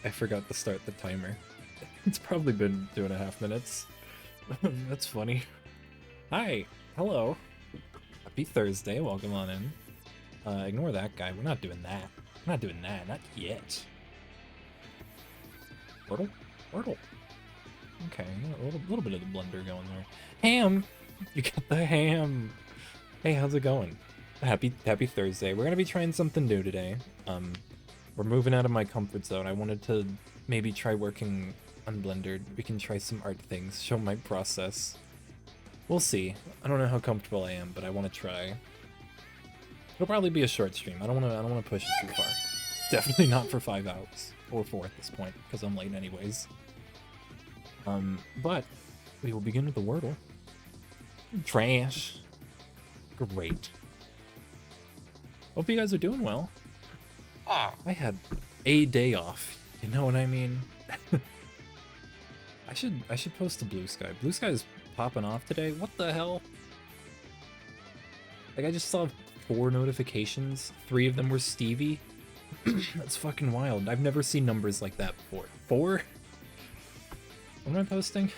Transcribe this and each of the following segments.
I forgot to start the timer. It's probably been 2.5 minutes. That's funny. Hi, hello. Happy Thursday, welcome on in. Ignore that guy, we're not doing that. We're not doing that, not yet. Wordle? Wordle. Okay, a little bit of the blender going there. Ham! You got the ham! Hey, how's it going? Happy Thursday. We're gonna be trying something new today. We're moving out of my comfort zone. I wanted to maybe try working on Blender. We can try some art things, show my process. We'll see. I don't know how comfortable I am, but I want to try. It'll probably be a short stream. I don't want to push it too far. Definitely not for 5 hours or 4 at this point, because I'm late anyways. But we will begin with the Wordle. Trash. Great. Hope you guys are doing well. Ah, I had a day off. You know what I mean? I should post to Blue Sky. Blue Sky is popping off today. What the hell? Like, I just saw 4 notifications. 3 of them were Stevie. That's fucking wild. I've never seen numbers like that before. 4? What am I posting?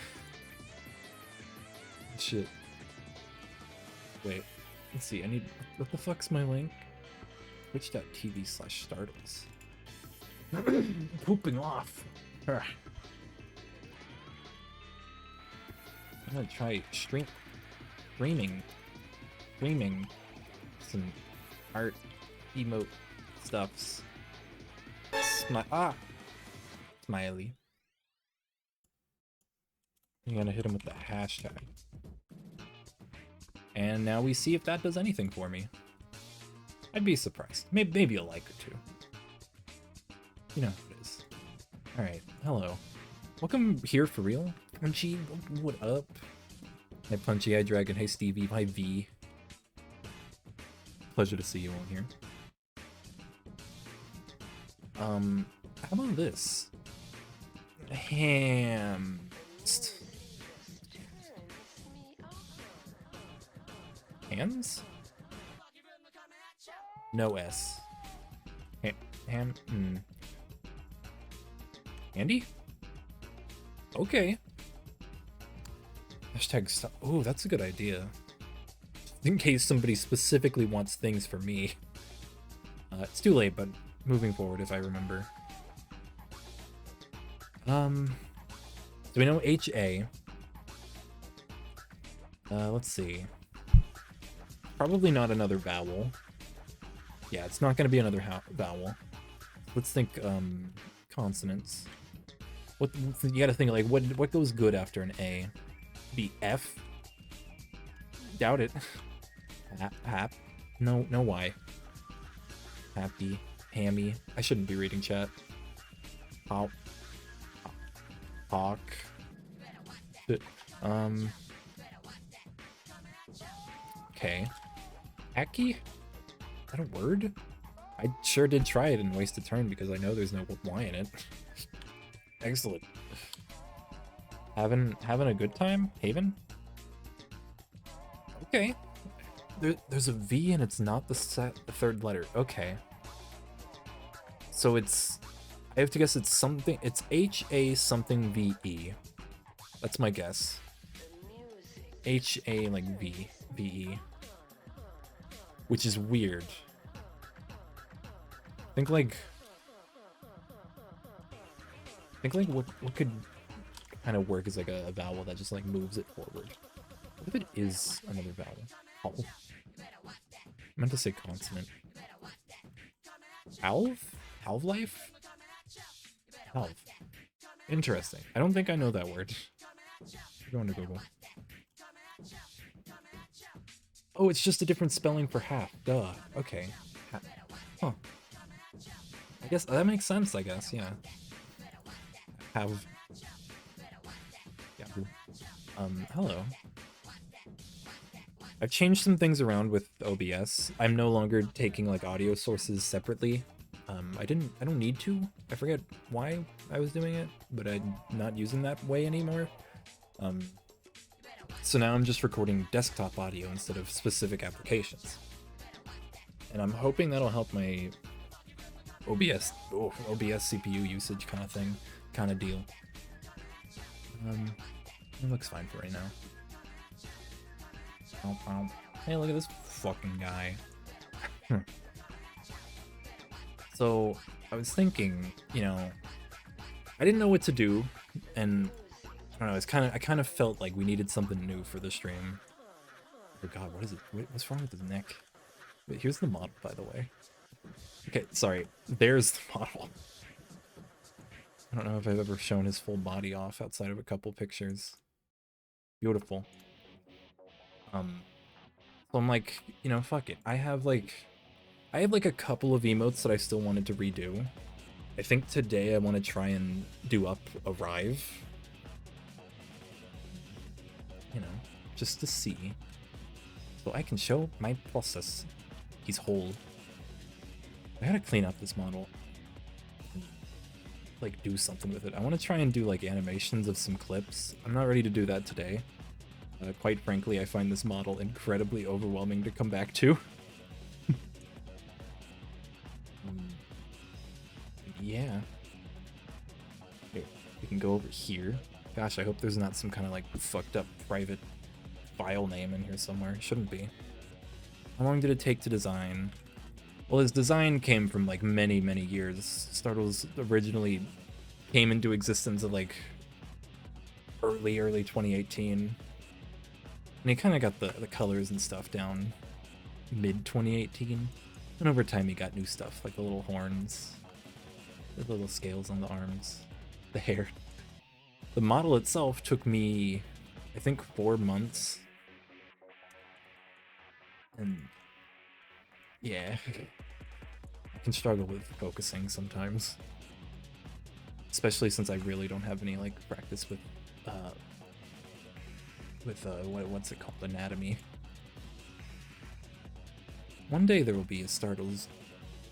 Shit. Wait. Let's see. I need... What the fuck's my link? Twitch.tv/startles. Pooping off. Ugh. I'm gonna try streaming some art emote stuffs. Smiley. I'm gonna hit him with the hashtag. And now we see if that does anything for me. I'd be surprised. Maybe a like or 2. You know how it is. Alright, hello. Welcome here for real. Punchy, what up? Hi Punchy, hi Dragon, hey Stevie, hi V. Pleasure to see you all here. How about this? Ham. Hands? No S. Andy? Okay. Hashtag stop. Oh, that's a good idea. In case somebody specifically wants things for me. It's too late, but moving forward if I remember. So we know HA. Let's see. Probably not another vowel. Yeah, it's not gonna be another vowel. Let's think, consonants. What you gotta think, like, what goes good after an A? Be F? Doubt it. Hap? No Y. Happy. Hammy. I shouldn't be reading chat. Hawk. Okay. Hacky? Is that a word? I sure did try it and waste a turn because I know there's no Y in it. Excellent. Having a good time? Haven? Okay. There's a V and it's not the 3rd letter. Okay. So it's... I have to guess it's something... It's H-A something V-E. That's my guess. H-A like V. V-E. Which is weird. Think like what could kind of work as like a vowel that just like moves it forward. What if it is another vowel? Oh. I meant to say consonant. Alv? Alv life? Alv. Interesting. I don't think I know that word. I'm going to Google. Oh, it's just a different spelling for half. Duh. Okay. Huh. I guess that makes sense, I guess, yeah. Have. Yeah. Hello. I've changed some things around with OBS. I'm no longer taking like audio sources separately. I don't need to. I forget why I was doing it, but I'm not using that way anymore. So now I'm just recording desktop audio instead of specific applications. And I'm hoping that'll help my OBS, oh, OBS CPU usage kind of thing, kind of deal. It looks fine for right now. Hey, look at this fucking guy. So, I was thinking, you know, I didn't know what to do, and I don't know, I kind of felt like we needed something new for the stream. Oh god, what is it? What's wrong with his neck? Wait, here's the model, by the way. Okay, sorry. There's the model. I don't know if I've ever shown his full body off outside of a couple pictures. Beautiful. So I'm like, you know, fuck it. I have like a couple of emotes that I still wanted to redo. I think today I want to try and do up Arrive. You know, just to see. So I can show my process. He's whole. I gotta clean up this model. Like, do something with it. I want to try and do, like, animations of some clips. I'm not ready to do that today. Quite frankly, I find this model incredibly overwhelming to come back to. Yeah. Okay, we can go over here. Gosh, I hope there's not some kind of, like, fucked up private file name in here somewhere. Shouldn't be. How long did it take to design? Well, his design came from, like, many, many years. Startles originally came into existence of, like, early 2018. And he kind of got the colors and stuff down mid-2018. And over time he got new stuff, like the little horns, the little scales on the arms, the hair. The model itself took me, I think, 4 months. And yeah, I can struggle with focusing sometimes. Especially since I really don't have any, like, practice with what's it called, anatomy. One day there will be a Startles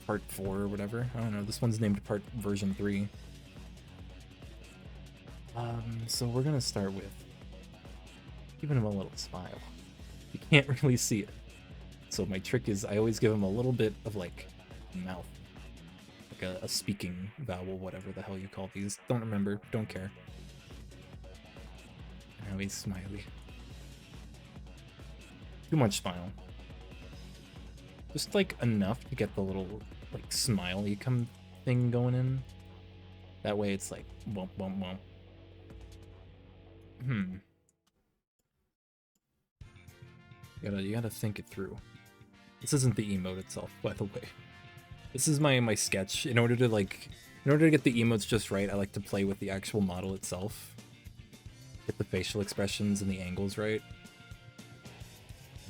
part 4 or whatever. I don't know, this one's named version 3. So we're gonna start with giving him a little smile. You can't really see it. So my trick is I always give him a little bit of, like, mouth. Like a speaking vowel, whatever the hell you call these. Don't remember, don't care. Now he's smiley. Too much smile. Just, like, enough to get the little, like, smiley thing going in. That way it's like, womp, womp, womp. You gotta think it through. This isn't the emote itself, by the way. This is my sketch. In order to get the emotes just right, I like to play with the actual model itself. Get the facial expressions and the angles right.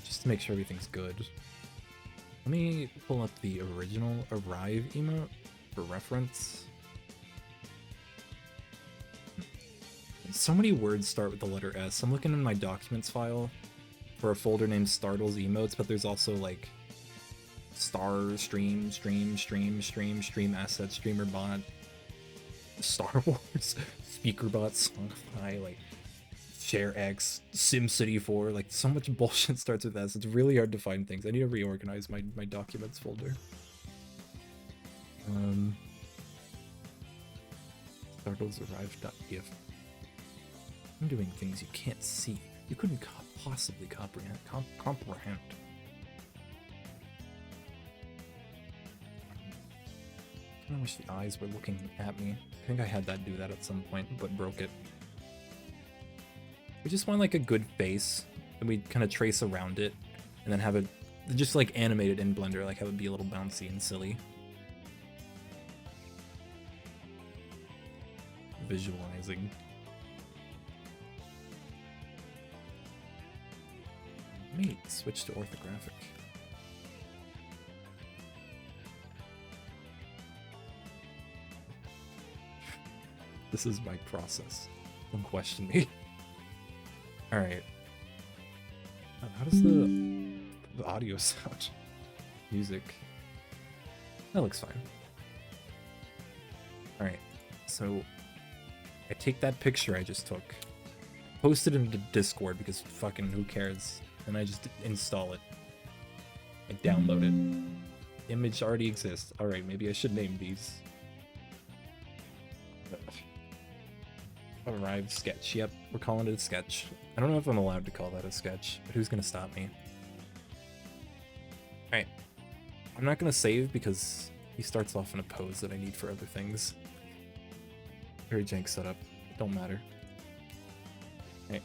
Just to make sure everything's good. Let me pull up the original Arrive emote for reference. So many words start with the letter S. I'm looking in my documents file for a folder named Startles emotes, but there's also, like, star, stream assets, streamer bot, Star Wars, speaker bot, Songify, like, Share X, SimCity 4, like, so much bullshit starts with S. It's really hard to find things. I need to reorganize my documents folder. Startlesarrive.gif. I'm doing things you can't see. You couldn't possibly comprehend. I wish the eyes were looking at me. I think I had that do that at some point, but broke it. We just want, like, a good face, and we kind of trace around it, and then have it just, like, animated in Blender, like have it be a little bouncy and silly. Visualizing. Let me switch to orthographic. This is my process. Don't question me. Alright. How does the audio sound? Music. That looks fine. Alright, so I take that picture I just took, post it into Discord because fucking who cares, and I just install it. I download it. image already exists. Alright, maybe I should name these. Arrived sketch. Yep, we're calling it a sketch. I don't know if I'm allowed to call that a sketch, but who's gonna stop me? Alright. I'm not gonna save because he starts off in a pose that I need for other things. Very jank setup. Don't matter. Alright.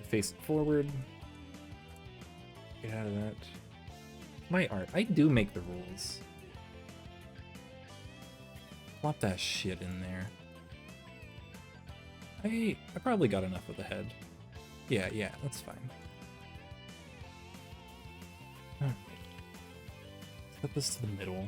Face it forward. Get out of that. My art. I do make the rules. Plop that shit in there. I probably got enough of the head. Yeah, that's fine. Alright. Set this to the middle.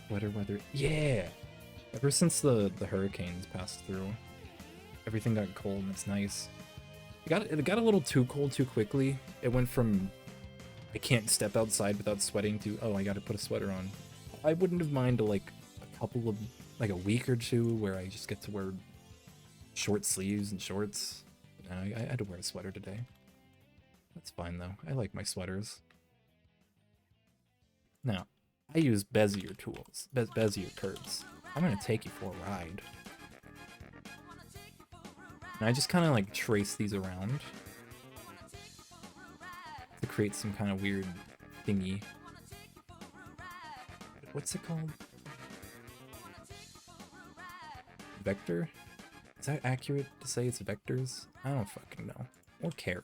Weather. Yeah! Ever since the hurricanes passed through, everything got cold and it's nice. It got a little too cold too quickly. It went from I can't step outside without sweating to, oh, I gotta put a sweater on. I wouldn't have minded like a week or two where I just get to wear short sleeves and shorts. No, I had to wear a sweater today. That's fine though. I like my sweaters. Now, I use Bezier tools, Bezier curves. I'm gonna take you for a ride. And I just kind of like trace these around to create some kind of weird thingy. What's it called? Vector? Is that accurate to say it's vectors? I don't fucking know. Or care.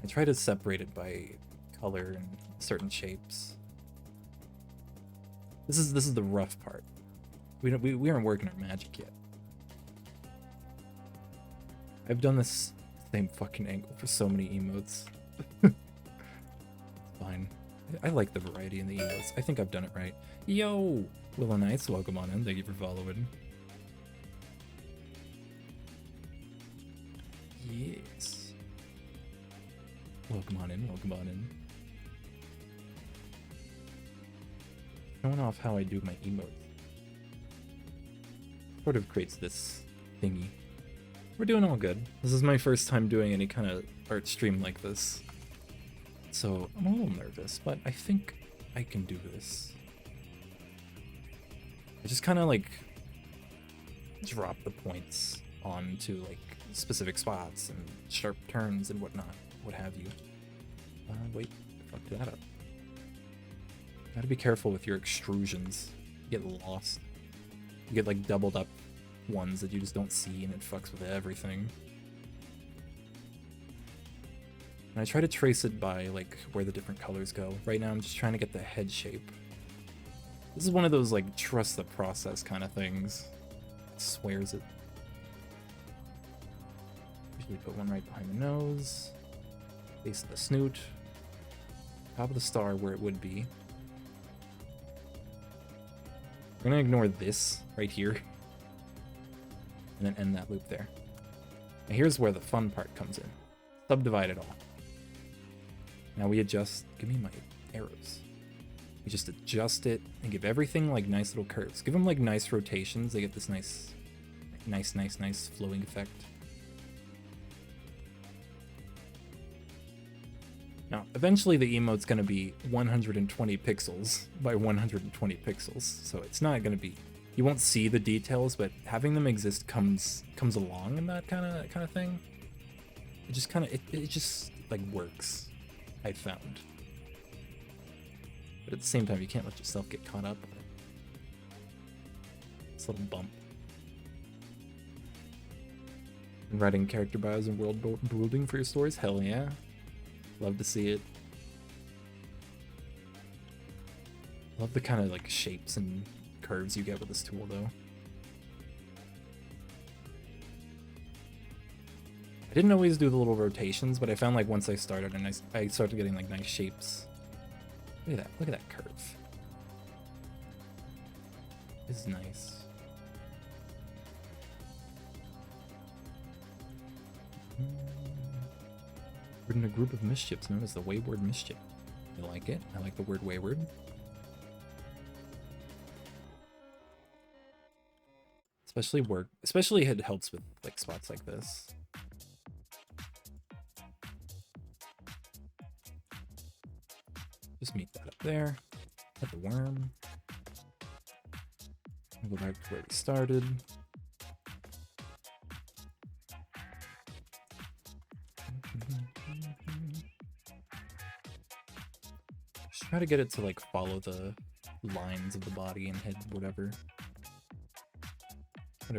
I try to separate it by color and certain shapes. This is the rough part. We aren't working our magic yet. I've done this same fucking angle for so many emotes. It's fine. I like the variety in the emotes. I think I've done it right. Yo! Willow Knights, welcome on in. Thank you for following. Yes. Welcome on in, welcome on in. Showing off how I do my emotes. Sort of creates this thingy. We're doing all good. This is my first time doing any kind of art stream like this. So I'm a little nervous, but I think I can do this. I just kind of like drop the points onto like specific spots and sharp turns and whatnot, what have you. Wait, I fucked that up. Gotta be careful with your extrusions. You get lost. You get like doubled up ones that you just don't see and it fucks with everything. And I try to trace it by like where the different colors go. Right now I'm just trying to get the head shape. This is one of those like trust the process kind of things. It swears it. Usually put one right behind the nose. Base of the snoot. Top of the star where it would be. We're gonna ignore this right here. And then end that loop there. Now here's where the fun part comes in. Subdivide it all. Now we adjust, give me my arrows. We just adjust it and give everything like nice little curves. Give them like nice rotations. They get this nice flowing effect. Now, eventually the emote's gonna be 120 pixels by 120 pixels. So it's not gonna be, you won't see the details, but having them exist comes along in that kind of thing. It just it just like works, I found. But at the same time, you can't let yourself get caught up. This little bump. And writing character bios and world building for your stories? Hell yeah. Love to see it. Love the kind of like shapes and curves you get with this tool though. I didn't always do the little rotations, but I found like once I started and I started getting like nice shapes. Look at that curve. This is nice. We're in a group of mischiefs known as the Wayward Mischief. You like it? I like the word wayward. Especially it helps with like spots like this. Just meet that up there. Hit the worm. Go back to where we started. Just try to get it to like follow the lines of the body and head, whatever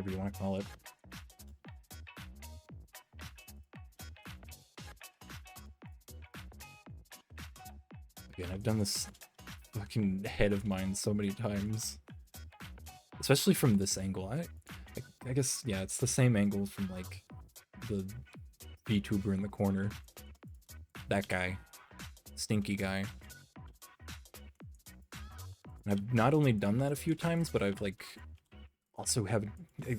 you want to call it. Again, I've done this fucking head of mine so many times, especially from this angle. I guess, yeah, it's the same angle from like the VTuber in the corner. That guy, stinky guy. And I've not only done that a few times, but I've like also have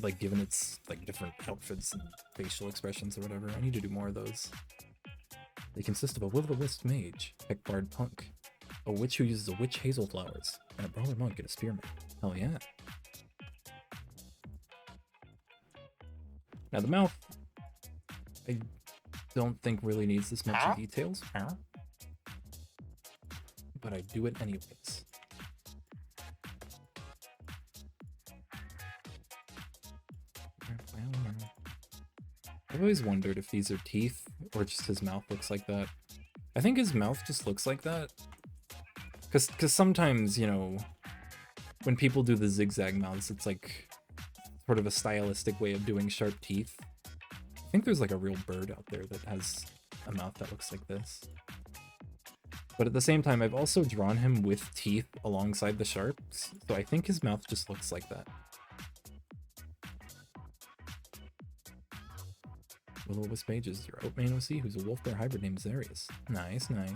like given its like different outfits and facial expressions or whatever. I need to do more of those. They consist of a will-o'-the-wisp mage, heck bard punk, a witch who uses a witch hazel flowers, and a brawler monk and a spearman. Hell yeah. Now the mouth, I don't think really needs this much details, but I do it anyways. I've always wondered if these are teeth or just his mouth looks like that. I think his mouth just looks like that. Because sometimes, you know, when people do the zigzag mouths, it's like sort of a stylistic way of doing sharp teeth. I think there's like a real bird out there that has a mouth that looks like this. But at the same time, I've also drawn him with teeth alongside the sharps, so I think his mouth just looks like that. Will-o'-wisp mage is your oat main OC, who's a wolf bear hybrid named Zarius. Nice, nice.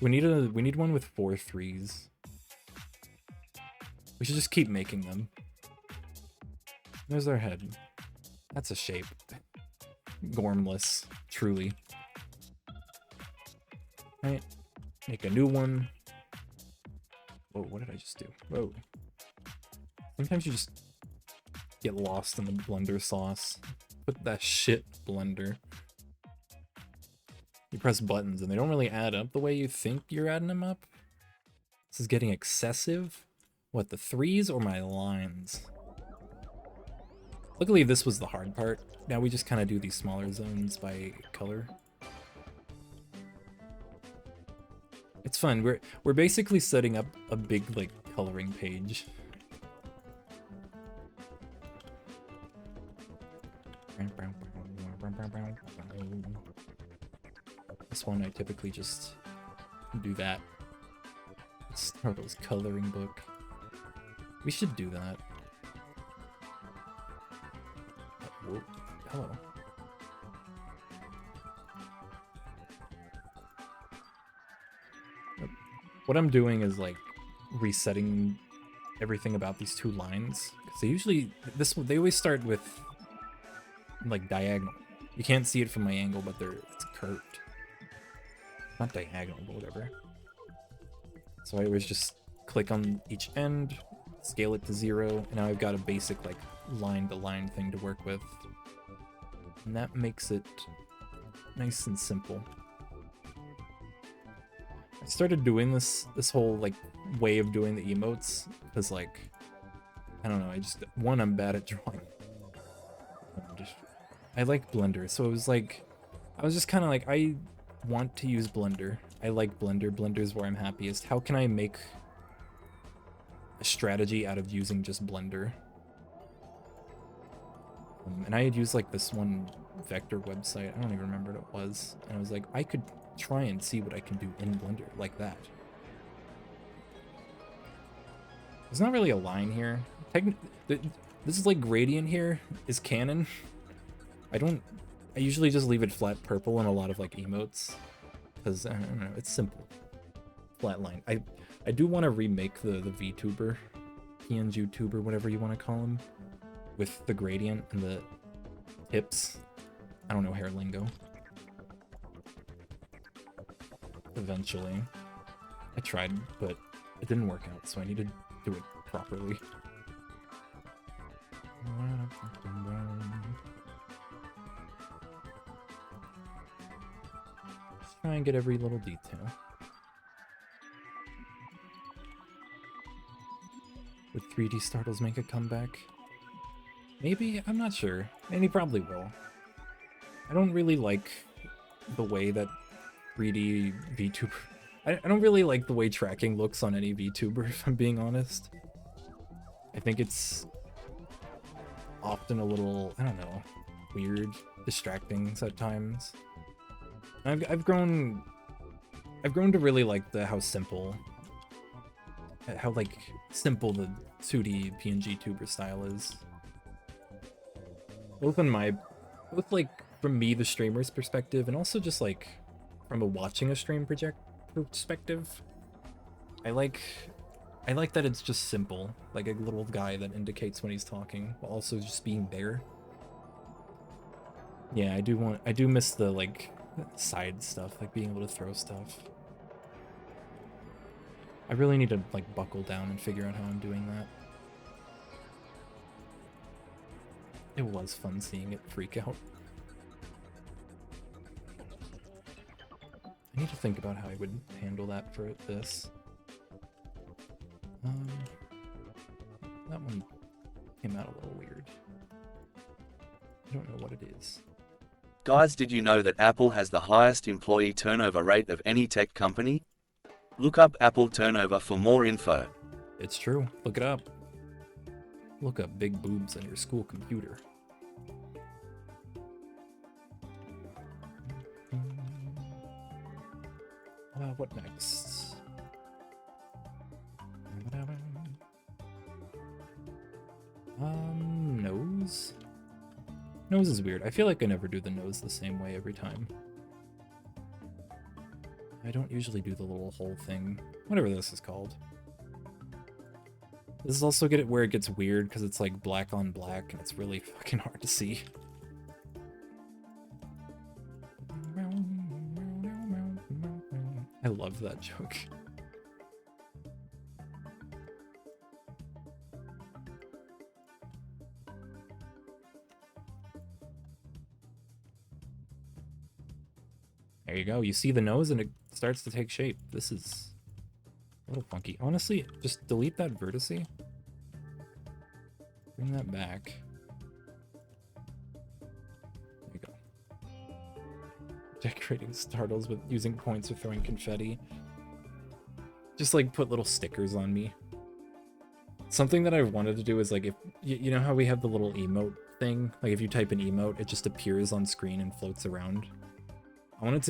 We need one with 4 3s. We should just keep making them. There's our head. That's a shape. Gormless, truly. Right. Make a new one. Whoa, what did I just do? Whoa. Sometimes you just get lost in the blender sauce. Put that shit blender. You press buttons and they don't really add up the way you think you're adding them up. This is getting excessive. What, the 3s or my lines? Luckily this was the hard part. Now we just kind of do these smaller zones by color. It's fun. We're basically setting up a big like coloring page. This one I typically just do that. Startle's coloring book. We should do that. Whoa. Hello. What I'm doing is like resetting everything about these 2 lines. Because they usually they always start with like diagonal. You can't see it from my angle, but it's curved. Not diagonal, but whatever. So I always just click on each end, scale it to 0, and now I've got a basic like line-to-line thing to work with. And that makes it nice and simple. I started doing this whole like way of doing the emotes because like, I don't know, I'm bad at drawing. I like Blender, so it was like, I was just kind of like, I want to use Blender. I like Blender. Blender's where I'm happiest. How can I make a strategy out of using just Blender? And I had used like this one vector website. I don't even remember what it was. And I was like, I could try and see what I can do in Blender like that. There's not really a line here. This is like gradient here is canon. I usually just leave it flat purple in a lot of like emotes. Because, I don't know, it's simple. Flat line. I do want to remake the VTuber, PNG-tuber, whatever you want to call him, with the gradient and the tips. I don't know hair lingo. Eventually. I tried, but it didn't work out, so I need to do it properly. Just try and get every little detail. Would 3D Startles make a comeback? Maybe? I'm not sure. And he probably will. I don't really like the way that 3D VTuber... I don't really like the way tracking looks on any VTuber, if I'm being honest. I think it's often a little, I don't know, weird, distracting at times. I've grown to really like how simple the 2D PNG tuber style is. Both like from me, the streamer's perspective, and also just like from watching a stream perspective. I like that it's just simple, like a little guy that indicates when he's talking, while also just being there. Yeah, I do miss the like side stuff, like being able to throw stuff. I really need to like buckle down and figure out how I'm doing that. It was fun seeing it freak out. I need to think about how I would handle that for this. That one came out a little weird. I don't know what it is. Guys, did you know that Apple has the highest employee turnover rate of any tech company? Look up Apple turnover for more info. It's true. Look it up. Look up big boobs on your school computer. What next? Nose? Nose is weird. I feel like I never do the nose the same way every time. I don't usually do the little hole thing. Whatever this is called. This is also where it gets weird because it's like black on black and it's really fucking hard to see. I love that joke. There you go. You see the nose and it starts to take shape. This is a little funky. Honestly, just delete that vertice. Bring that back. There you go. Decorating startles with using points or throwing confetti. Just like put little stickers on me. Something that I've wanted to do is like, if you know how we have the little emote thing? Like if you type an emote, it just appears on screen and floats around. I want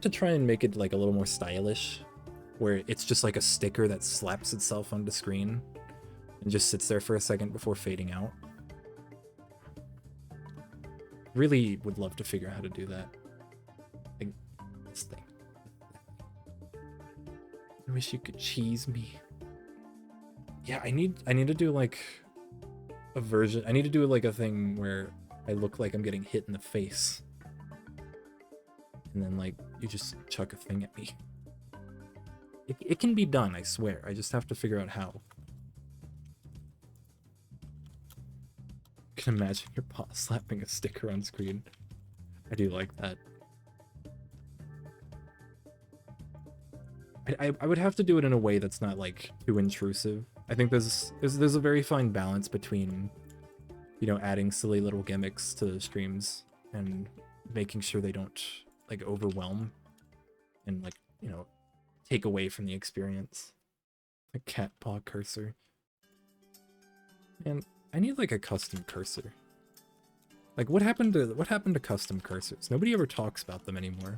to try and make it like a little more stylish, where it's just like a sticker that slaps itself onto screen and just sits there for a second before fading out. Really would love to figure out how to do that. Like this thing. I wish you could cheese me. Yeah, I need to do like a version. I need to do like a thing where I look like I'm getting hit in the face. And then, like, you just chuck a thing at me. It can be done, I swear. I just have to figure out how. I can imagine your paw slapping a sticker on screen. I do like that. I would have to do it in a way that's not, like, too intrusive. I think there's a very fine balance between, you know, adding silly little gimmicks to streams and making sure they don't like overwhelm and like, you know, take away from the experience. A cat paw cursor. And I need like a custom cursor. Like what happened to custom cursors? Nobody ever talks about them anymore.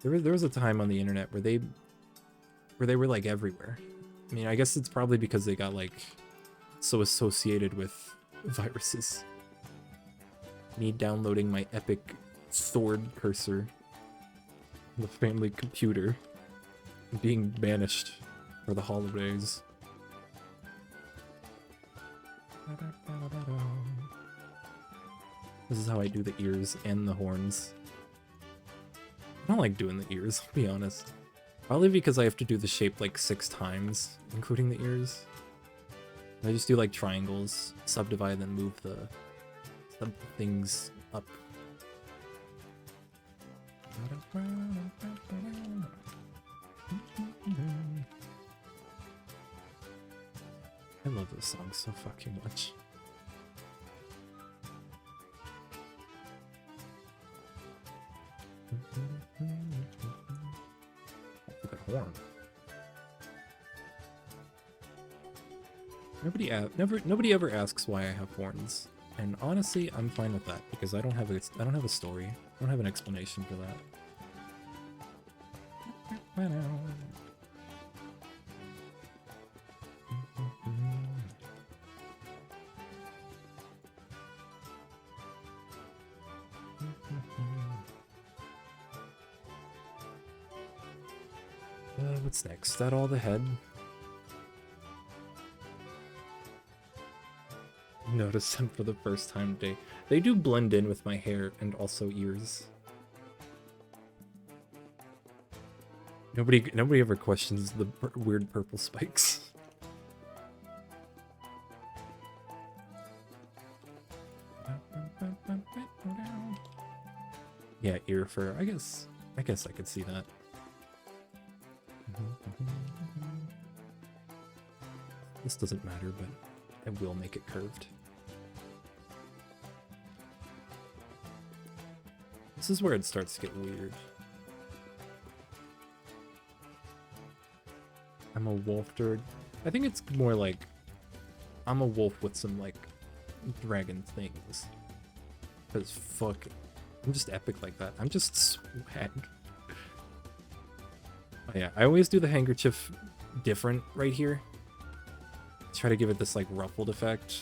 There was a time on the internet where they were like everywhere. I mean, I guess it's probably because they got like so associated with viruses. Me downloading my epic sword cursor on the family computer, being banished for the holidays. This is how I do the ears and the horns. I don't like doing the ears, I'll be honest. Probably because I have to do the shape like 6 times, including the ears. I just do like triangles, subdivide, then move the things up. I love this song so fucking much. Look at horn. Nobody ever asks why I have horns, and honestly, I'm fine with that because I don't have a story. I don't have an explanation for that. What's next? Is that all the head? Notice them for the first time today. They do blend in with my hair and also ears. Nobody ever questions the weird purple spikes. Yeah, ear fur. I guess I could see that. This doesn't matter, but I will make it curved. This is where it starts to get weird. I'm a wolf bird. I think it's more like I'm a wolf with some like dragon things. Cause fuck, I'm just epic like that. I'm just swag. Oh yeah, I always do the handkerchief different right here. Try to give it this like ruffled effect.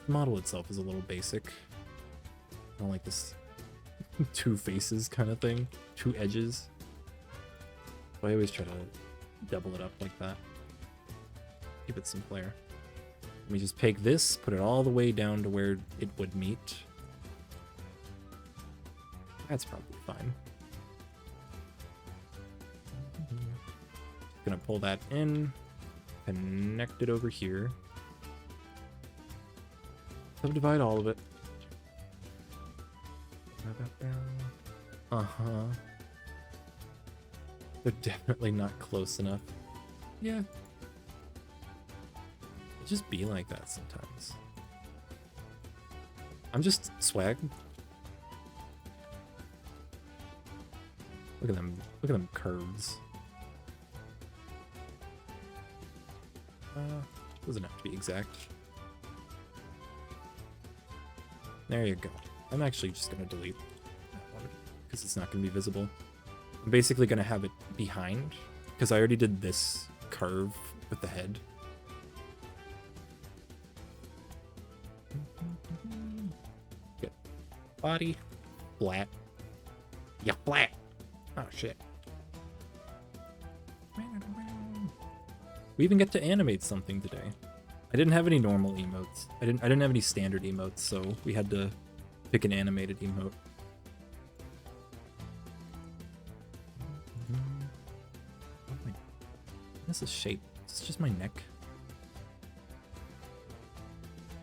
The model itself is a little basic. I don't like this 2 faces kind of thing, 2 edges. So I always try to double it up like that. Give it some flair. Let me just peg this, put it all the way down to where it would meet. That's probably fine. Gonna pull that in, connect it over here. Subdivide all of it. Uh-huh. They're definitely not close enough. Yeah. It just be like that sometimes. I'm just swag. Look at them curves. Doesn't have to be exact. There you go. I'm actually just gonna delete that one because it's not gonna be visible. I'm basically gonna have it behind because I already did this curve with the head. Good. Body flat. Yeah, flat. Oh shit. We even get to animate something today. I didn't have any normal emotes. I didn't have any standard emotes, so we had to pick an animated emote. Oh my, this is shape. Is this just my neck?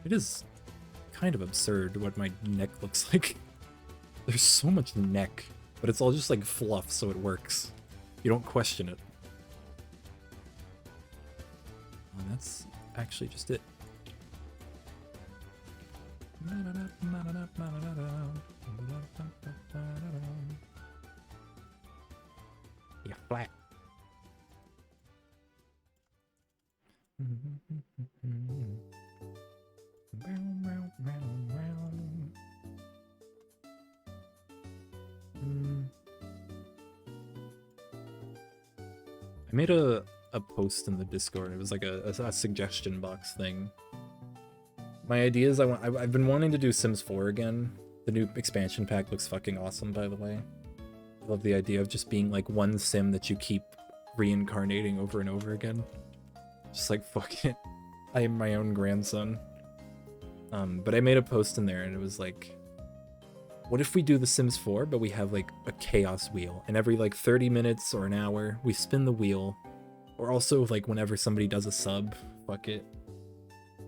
It is kind of absurd what my neck looks like. There's so much neck, but it's all just like fluff, so it works. You don't question it. Oh, that's actually just it. Yeah, flat. I made a post in the Discord. It was like a suggestion box thing. My idea is I've been wanting to do Sims 4 again. The new expansion pack looks fucking awesome, by the way. I love the idea of just being like one sim that you keep reincarnating over and over again. Just like, fuck it. I am my own grandson. But I made a post in there and it was like, What if we do The Sims 4, but we have like a chaos wheel, and every like 30 minutes or an hour, we spin the wheel, or also like whenever somebody does a sub, fuck it.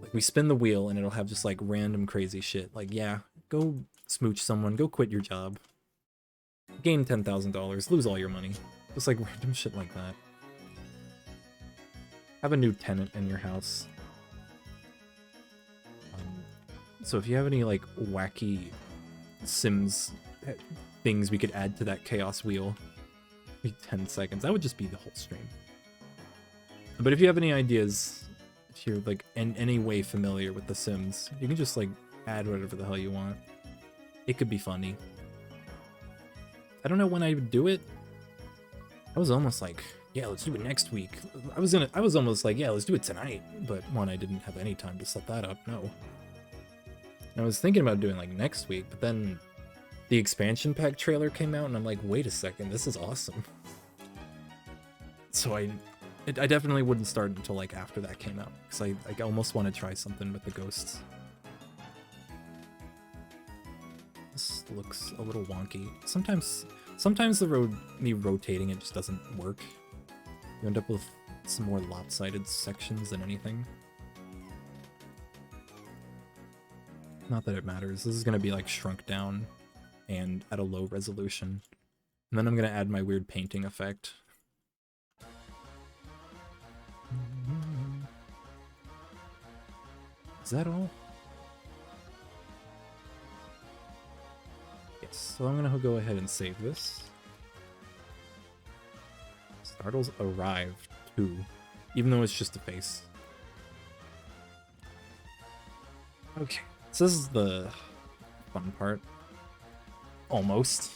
Like we spin the wheel and it'll have just like random crazy shit. Like, yeah, go smooch someone, go quit your job. Gain $10,000, lose all your money. Just like random shit like that. Have a new tenant in your house. So if you have any like wacky Sims things we could add to that chaos wheel, maybe 10 seconds, that would just be the whole stream. But if you have any ideas, if you're like in any way familiar with The Sims, you can just like add whatever the hell you want. It could be funny. I don't know when I would do it. I was almost like, yeah, let's do it next week. I was almost like, yeah, let's do it tonight. But one, I didn't have any time to set that up, no. I was thinking about doing like next week, but then the expansion pack trailer came out and I'm like, wait a second, this is awesome. So I definitely wouldn't start until like after that came out, because I almost want to try something with the ghosts. This looks a little wonky. Sometimes me rotating it just doesn't work. You end up with some more lopsided sections than anything. Not that it matters. This is gonna be like shrunk down and at a low resolution. And then I'm gonna add my weird painting effect. Is that all? Yes, so I'm gonna go ahead and save this. Startles arrived too, even though it's just a face. Okay, so this is the fun part. Almost.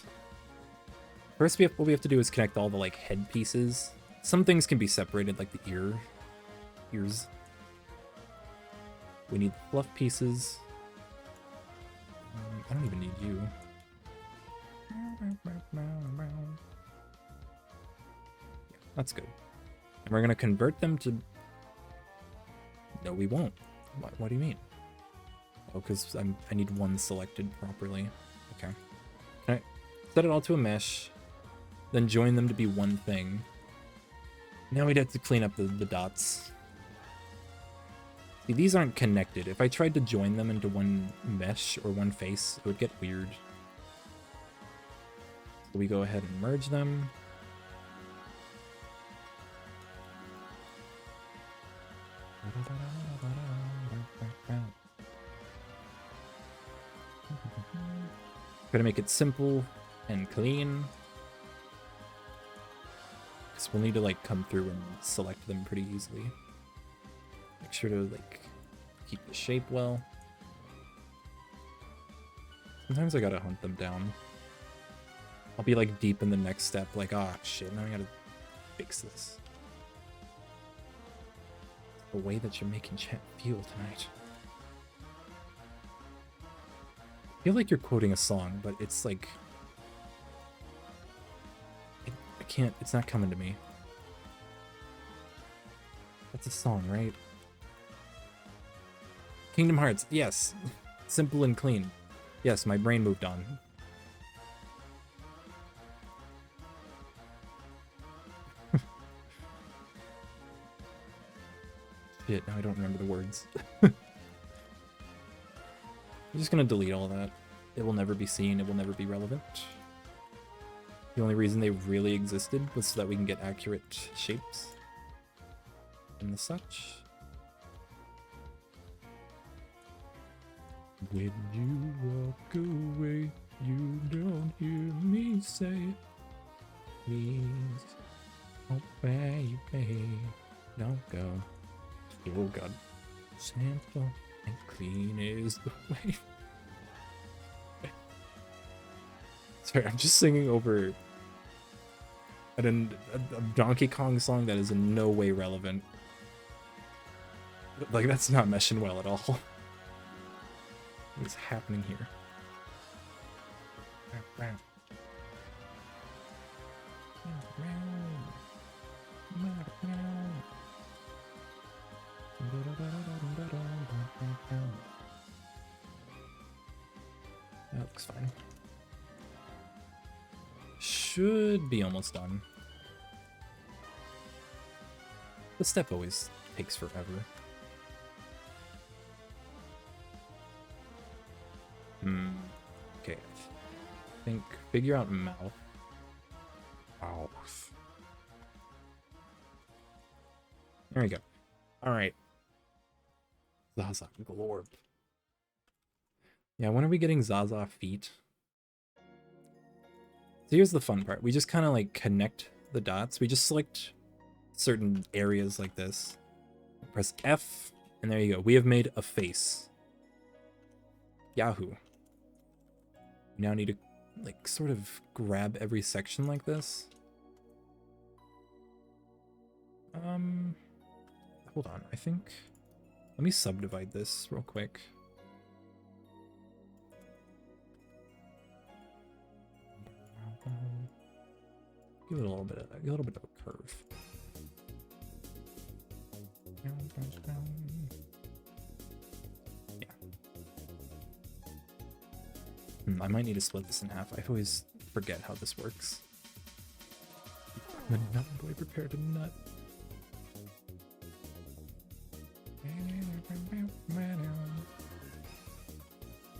First, what we have to do is connect all the like head pieces. Some things can be separated, like the ears. We need fluff pieces. I don't even need you. Yeah, that's good. And we're gonna convert them to... No, we won't. What do you mean? Oh, because I need one selected properly. Okay. Can I set it all to a mesh, then join them to be one thing? Now we'd have to clean up the dots. See, these aren't connected. If I tried to join them into one mesh or one face, it would get weird. So we go ahead and merge them. Try to make it simple and clean. Because we'll need to like come through and select them pretty easily. Make sure to like keep the shape well. Sometimes I gotta hunt them down. I'll be like deep in the next step, like, ah, shit, now I gotta fix this. The way that you're making chat feel tonight. I feel like you're quoting a song, but it's like... I can't, it's not coming to me. That's a song, right? Kingdom Hearts, yes. Simple and clean. Yes, my brain moved on. Shit, now I don't remember the words. I'm just gonna delete all that. It will never be seen, it will never be relevant. The only reason they really existed was so that we can get accurate shapes and the such. When you walk away, you don't hear me say, please, oh baby, don't go. Oh god. Simple and clean is the way. Sorry, I'm just singing over a Donkey Kong song that is in no way relevant. Like, that's not meshing well at all. What is happening here? That looks fine. should be almost done. The step always takes forever. Okay. I think figure out mouth. Mouth. There we go. Alright. Zaza Glorb. Yeah, when are we getting Zaza feet? So here's the fun part. We just kind of like connect the dots. We just select certain areas like this. Press F, and there you go. We have made a face. Yahoo. We now need to like sort of grab every section like this. Hold on. I think let me subdivide this real quick. Give it a little bit of a curve. Yeah. I might need to split this in half. I always forget how this works. The nut boy prepared a nut.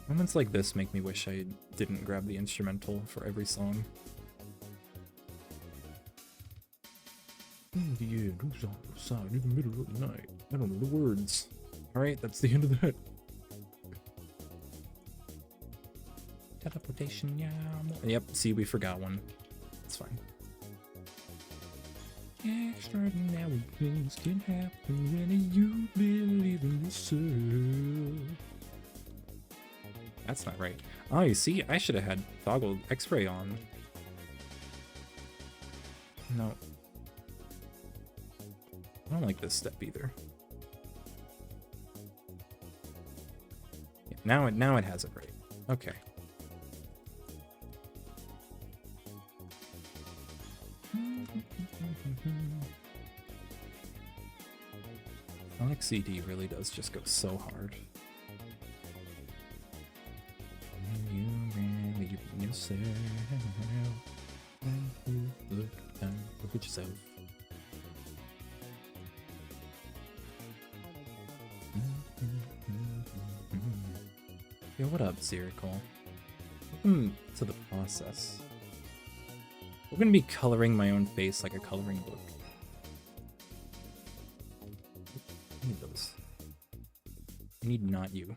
Moments like this make me wish I didn't grab the instrumental for every song. Yeah, who's on the side in the middle of the night? I don't know the words. Alright, that's the end of that. Teleportation, yeah. Yep, see, we forgot one. It's fine. Extraordinary things can happen when you believe in yourself. That's not right. Oh, you see, I should have had toggle X-ray on. No. I don't like this step either. Yeah, now it has it right. Okay. Sonic CD really does just go so hard. You really yourself. Look at yourself. Yo, what up, Zirical? Welcome to the process. We're gonna be coloring my own face like a coloring book. I need those. I need not you.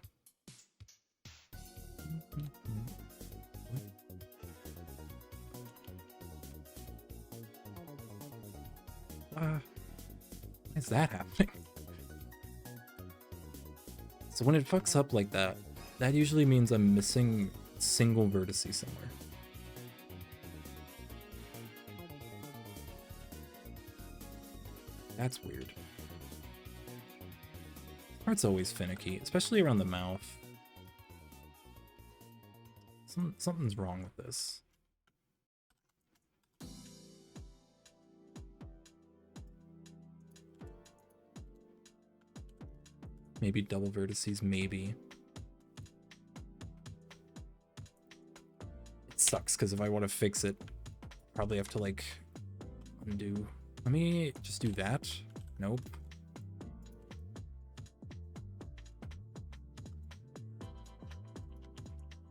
Why is that happening? So when it fucks up like that, that usually means I'm missing single vertice somewhere. That's weird. Part's always finicky, especially around the mouth. Something's wrong with this. Maybe double vertices, maybe. It sucks, because if I want to fix it, probably have to, like, undo. Let me just do that. Nope.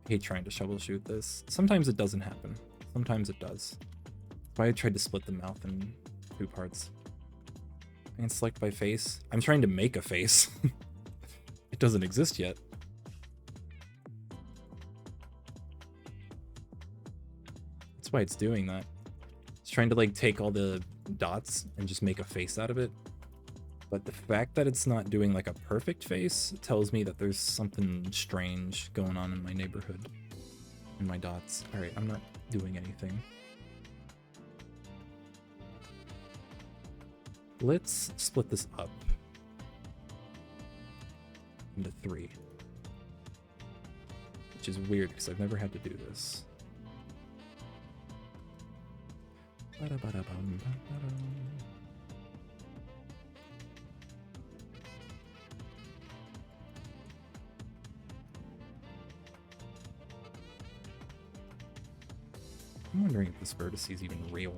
I hate trying to troubleshoot this. Sometimes it doesn't happen. Sometimes it does. That's why I tried to split the mouth in 2 parts. I can select by face. I'm trying to make a face. It doesn't exist yet. That's why it's doing that. It's trying to like take all the dots and just make a face out of it. But the fact that it's not doing like a perfect face tells me that there's something strange going on in my neighborhood. In my dots. Alright, I'm not doing anything. Let's split this up into 3. Which is weird because I've never had to do this. I'm wondering if this vertice is even real.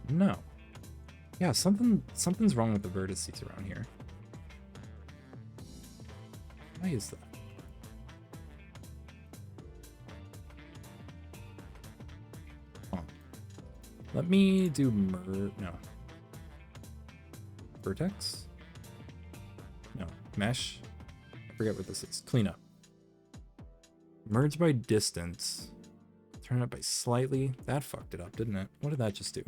No. Yeah, something's wrong with the vertices around here. Why is that? Huh. Let me do no. Vertex? No. Mesh? I forget what this is. Cleanup. Merge by distance. Turn it up by slightly. That fucked it up, didn't it? What did that just do?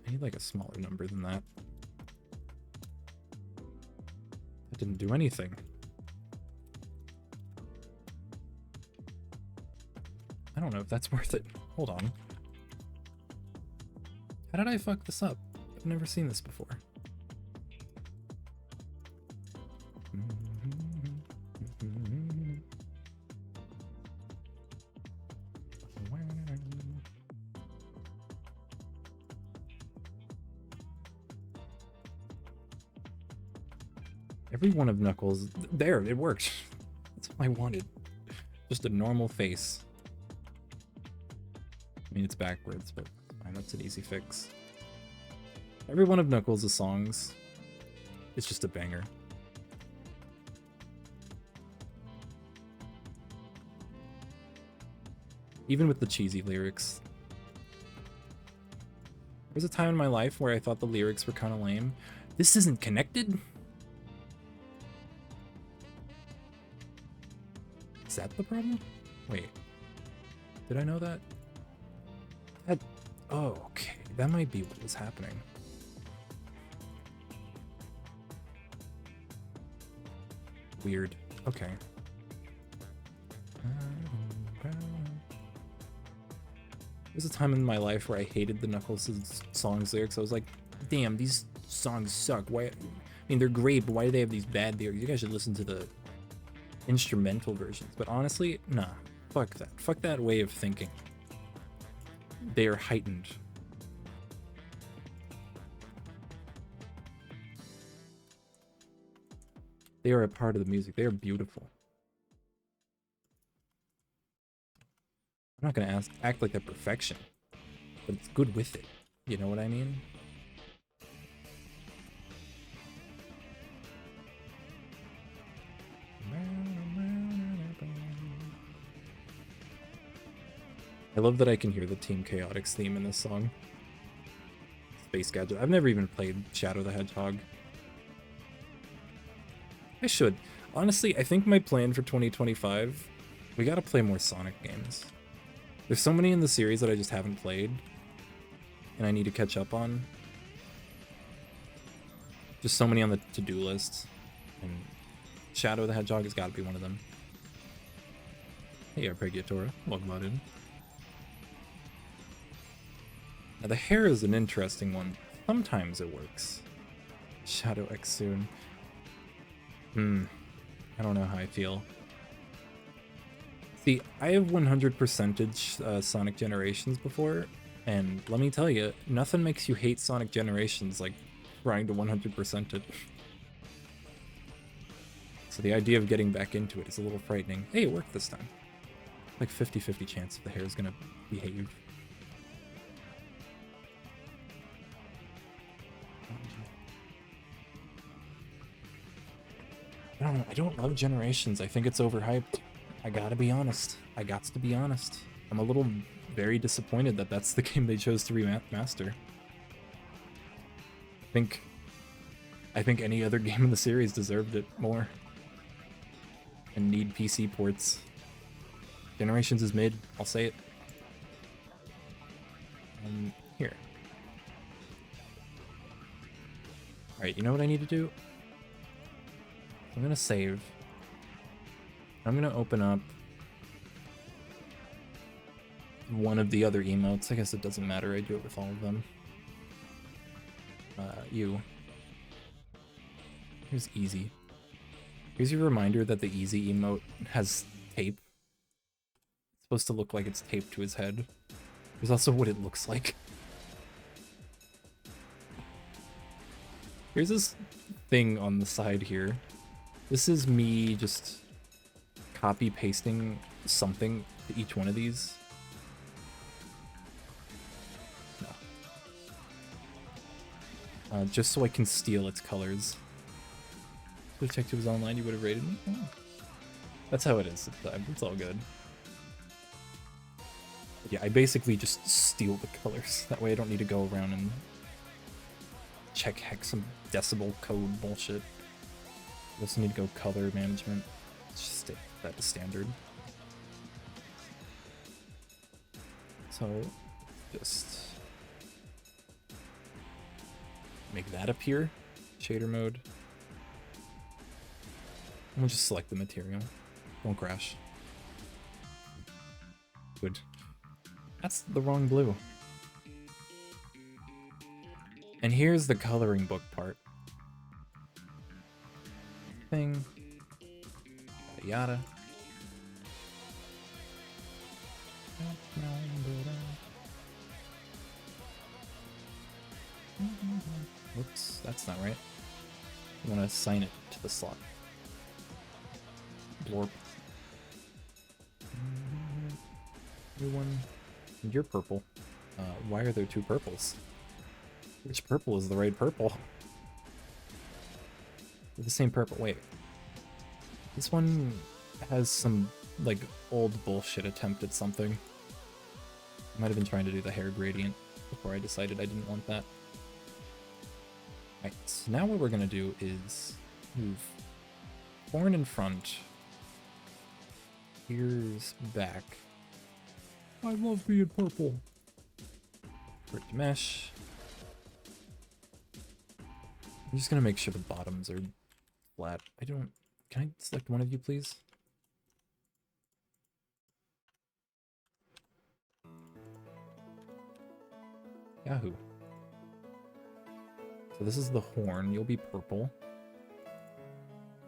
I need like a smaller number than that. That didn't do anything. I don't know if that's worth it. Hold on. How did I fuck this up? I've never seen this before. Every one of Knuckles... There, it worked. That's all I wanted. Just a normal face. I mean, it's backwards, but fine, that's an easy fix. Every one of Knuckles' songs is just a banger. Even with the cheesy lyrics. There was a time in my life where I thought the lyrics were kind of lame. This isn't connected? Is that the problem? Wait. Did I know that? Oh, okay. That might be what was happening. Weird. Okay. There's a time in my life where I hated the Knuckles songs lyrics. I was like, damn, these songs suck. Why? I mean, they're great, but why do they have these bad lyrics? You guys should listen to the instrumental versions. But honestly, nah. Fuck that. Fuck that way of thinking. They are heightened. They are a part of the music. They are beautiful. I'm not gonna act like they're perfection, but it's good with it. You know what I mean? I love that I can hear the Team Chaotix theme in this song. Space Gadget. I've never even played Shadow the Hedgehog. I should. Honestly, I think my plan for 2025, we gotta play more Sonic games. There's so many in the series that I just haven't played, and I need to catch up on. Just so many on the to-do list, and Shadow the Hedgehog has got to be one of them. Hey, Arpeggiatora, welcome on in. Now the hair is an interesting one. Sometimes it works. Shadow X soon. I don't know how I feel. See, I have 100%ed Sonic Generations before, and let me tell you, nothing makes you hate Sonic Generations like trying to 100% it. So the idea of getting back into it is a little frightening. Hey, it worked this time. Like 50-50 chance the hair is gonna behave. I don't love Generations. I think it's overhyped. I gotta be honest. I gots to be honest. I'm a little very disappointed that that's the game they chose to remaster. I think any other game in the series deserved it more. And need PC ports. Generations is mid. I'll say it. Here. Alright, you know what I need to do? I'm gonna save. I'm gonna open up one of the other emotes. I guess it doesn't matter. I do it with all of them. You. Here's Easy. Here's your reminder that the Easy emote has tape. It's supposed to look like it's taped to his head. Here's also what it looks like. Here's this thing on the side here. This is me just copy pasting something to each one of these. No. Just so I can steal its colors. If Detective was online, you would have rated me. Oh. That's how it is. It's all good. Yeah, I basically just steal the colors. That way I don't need to go around and check hexadecimal code bullshit. I also need to go color management. It's just that's standard. So just make that appear. Shader mode. And we'll just select the material. Won't crash. Good. That's the wrong blue. And here's the coloring book part. Thing. Yada yada. Whoops, that's not right. You want to assign it to the slot. Blorp. New one. You're purple. Why are there two purples? Which purple is the right purple? They're the same purple. Wait. This one has some, like, old bullshit attempt at something. I might have been trying to do the hair gradient before I decided I didn't want that. Alright, so now what we're gonna do is move horn in front, ears back. I love being purple. For it to mesh. I'm just gonna make sure the bottoms are flat. Can I select one of you, please? Yahoo. So this is the horn. You'll be purple.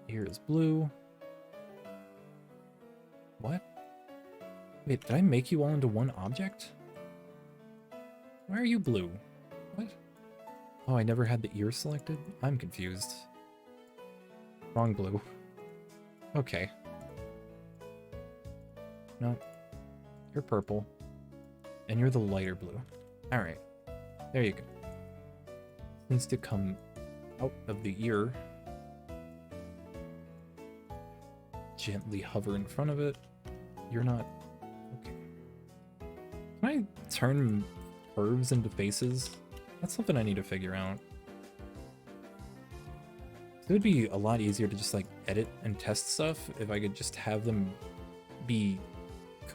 Here is blue. What? Wait, did I make you all into one object? Why are you blue? What? Oh, I never had the ear selected? I'm confused. Wrong blue. Okay. No. You're purple. And you're the lighter blue. Alright. There you go. Needs to come out of the ear. Gently hover in front of it. You're not... Okay. Can I turn curves into faces? That's something I need to figure out. It would be a lot easier to just like edit and test stuff if I could just have them be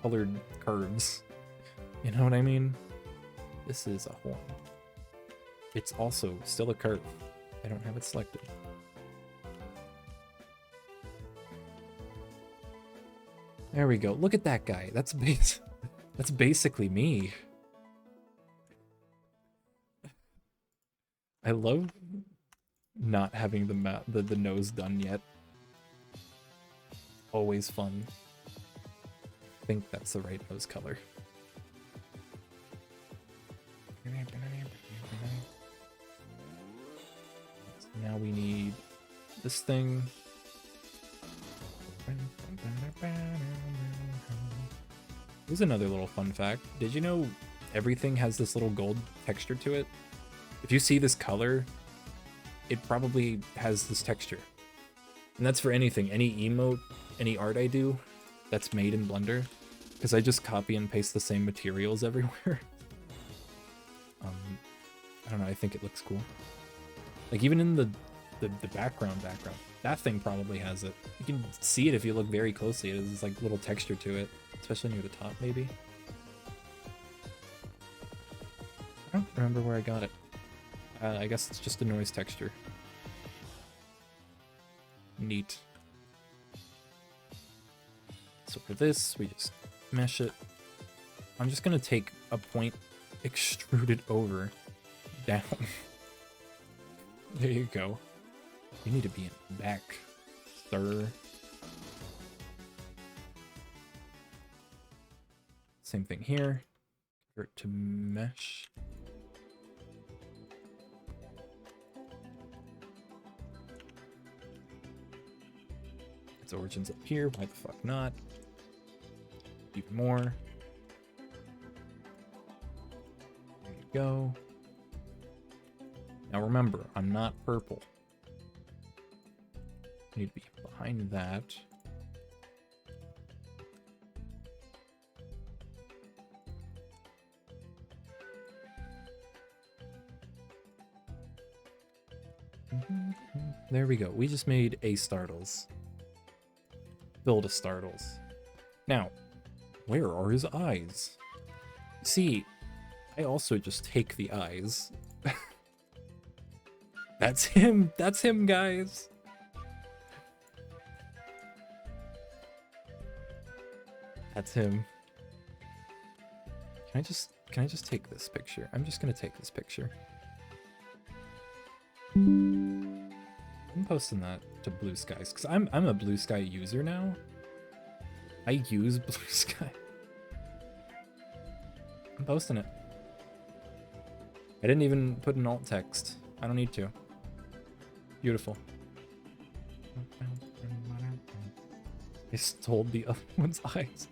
colored curves. You know what I mean? This is a horn. It's also still a curve. I don't have it selected. There we go. Look at that guy. That's basically me. I love not having the nose done yet. Always fun. I think that's the right nose color. Now we need this thing. Here's another little fun fact. Did you know everything has this little gold texture to it? If you see this color, it probably has this texture. And that's for anything, any emote, any art I do that's made in Blender, because I just copy and paste the same materials everywhere. I don't know, I think it looks cool. Like even in the background, that thing probably has it. You can see it if you look very closely. It has this like little texture to it, especially near the top maybe. I don't remember where I got it. I guess it's just a noise texture. Neat. So for this, we just mesh it. I'm just gonna take a point, extrude it over, down. There you go. You need to be in back, sir. Same thing here. Convert to mesh. Its origins up here. Why the fuck not? Even more. There you go. Now remember, I'm not purple. I need to be behind that. There we go. We just made a Startles. Build a Startles. Now, where are his eyes? See, I also just take the eyes. That's him. That's him, guys. That's him. Can I just take this picture? I'm just gonna take this picture. I'm posting that to Blue Skies because I'm a Blue Sky user now. I use Blue Sky. I'm posting it. I didn't even put an alt text. I don't need to. Beautiful. I stole the other one's eyes.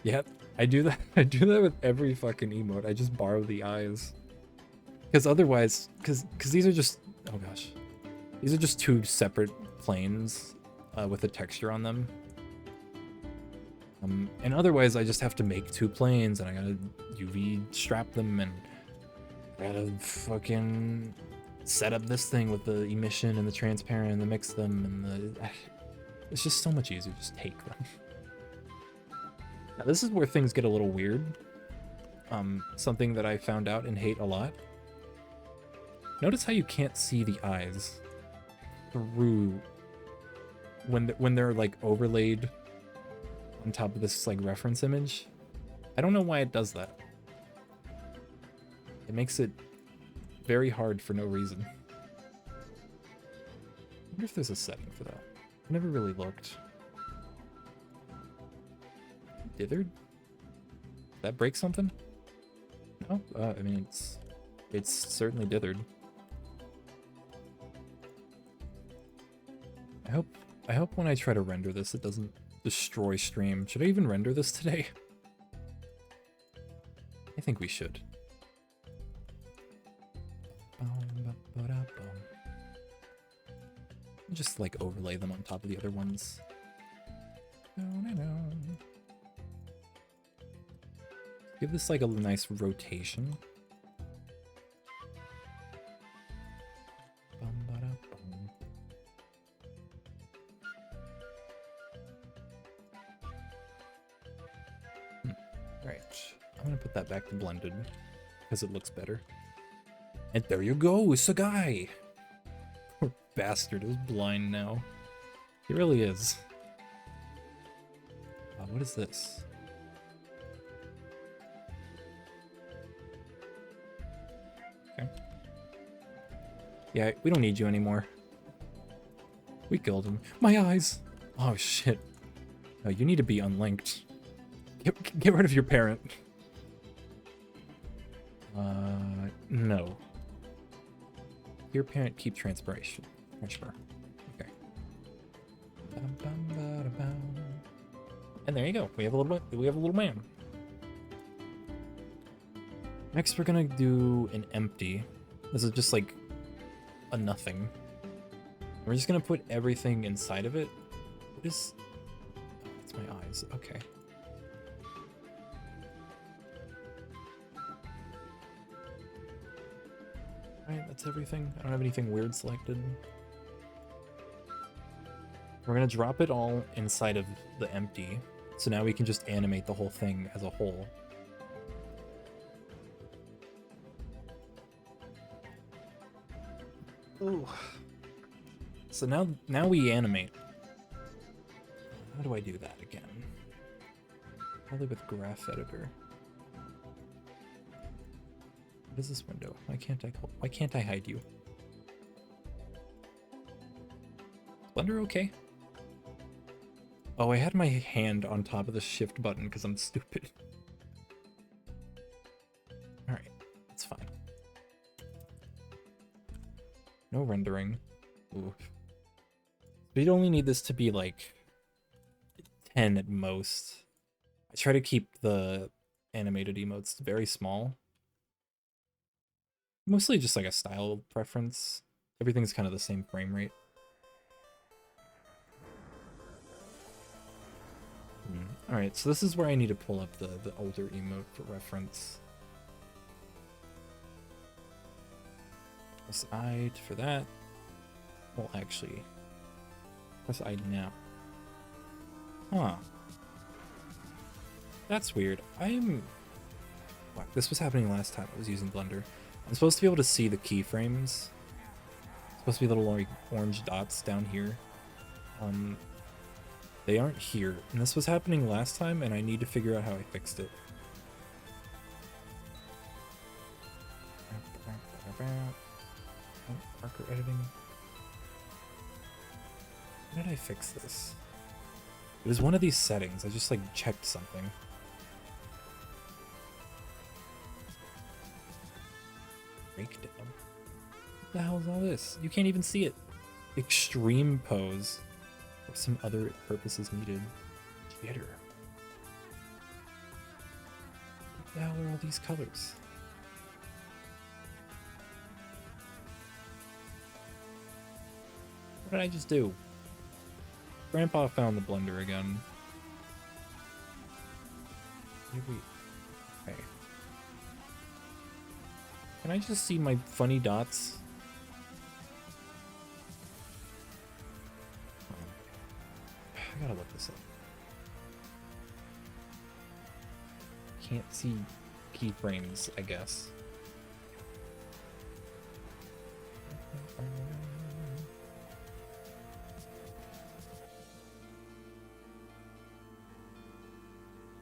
Yep, I do that. I do that with every fucking emote. I just borrow the eyes. Because otherwise, because these are just, oh gosh. These are just two separate planes with a texture on them. And otherwise I just have to make two planes and I gotta UV strap them and I gotta fucking set up this thing with the emission and the transparent and the mix them and the... It's just so much easier to just take them. Now this is where things get a little weird. Something that I found out and hate a lot. Notice how you can't see the eyes through when they're like overlaid on top of this like reference image. I don't know why it does that. It makes it very hard for no reason. I wonder if there's a setting for that. I never really looked. Dithered? Did that break something? No? I mean, it's certainly dithered. I hope when I try to render this, it doesn't destroy stream. Should I even render this today? I think we should. Just like overlay them on top of the other ones. Give this like a nice rotation. Right, I'm gonna put that back to blended because it looks better. And there you go, it's a guy. Poor bastard is blind now. He really is. What is this? Okay. Yeah, we don't need you anymore. We killed him. My eyes! Oh shit. No, you need to be unlinked. Get rid of your parent. No. Your parent keep transpiration. Transfer. Okay. And there you go. We have a little man. Next we're gonna do an empty. This is just like a nothing. We're just gonna put everything inside of it. What is... Oh, it's my eyes. Okay. Alright, that's everything. I don't have anything weird selected. We're gonna drop it all inside of the empty. So now we can just animate the whole thing as a whole. Ooh. So now we animate. How do I do that again? Probably with Graph Editor. What is this window? Why can't I hide you? Blender okay? Oh, I had my hand on top of the shift button because I'm stupid. Alright, it's fine. No rendering. Ooh. We'd only need this to be like 10 at most. I try to keep the animated emotes very small. Mostly just like a style preference. Everything's kind of the same frame rate. Alright, so this is where I need to pull up the older emote for reference. Press I for that. Well, actually, press I now. Huh. That's weird. Wow, this was happening last time I was using Blender. I'm supposed to be able to see the keyframes. Supposed to be little like orange dots down here. They aren't here, and this was happening last time, and I need to figure out how I fixed it. Oh, marker editing. How did I fix this? It was one of these settings. I just like checked something. Breakdown. What the hell is all this? You can't even see it. Extreme pose. Or some other purposes needed. Jitter. What the hell are all these colors? What did I just do? Grandpa found the blender again. Maybe. Okay. Can I just see my funny dots? I gotta look this up. Can't see keyframes, I guess.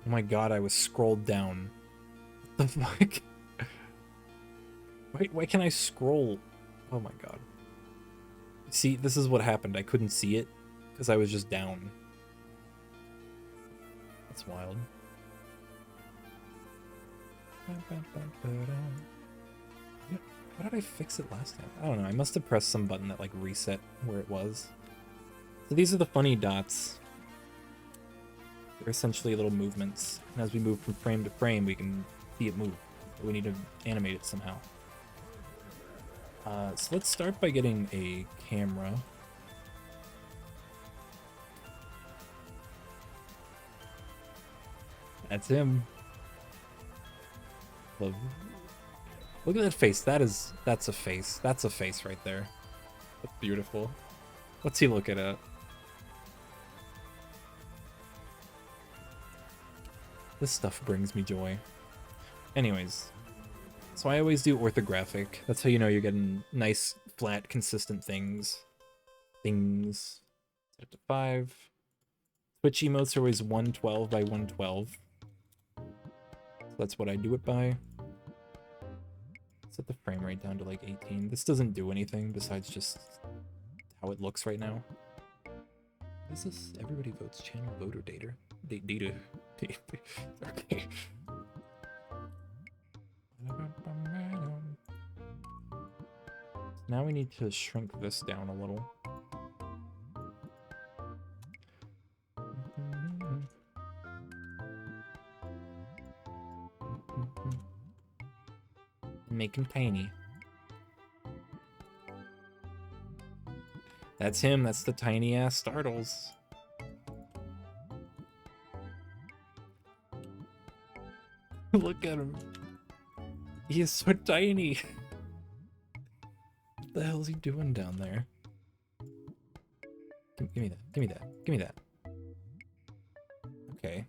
Oh my god, I was scrolled down. What the fuck? Why can I scroll? Oh my god. See, this is what happened. I couldn't see it because I was just down. That's wild. How did I fix it last time? I don't know. I must have pressed some button that like reset where it was. So these are the funny dots. They're essentially little movements. And as we move from frame to frame, we can see it move. But we need to animate it somehow. So let's start by getting a camera. That's him. Love. Look at that face. That's a face. That's a face right there. That's beautiful. What's he looking at? This stuff brings me joy. Anyways, so I always do orthographic. That's how you know you're getting nice, flat, consistent things. Set it to 5. Twitch emotes are always 112 by 112. So that's what I do it by. Set the frame rate down to like 18. This doesn't do anything besides just how it looks right now. What is this? Everybody votes channel voter data. Data. Okay. Now we need to shrink this down a little. Make him tiny. That's him. That's the tiny ass startles. Look at him. He is so tiny. What the hell is he doing down there? Give me that. Give me that. Give me that. Okay.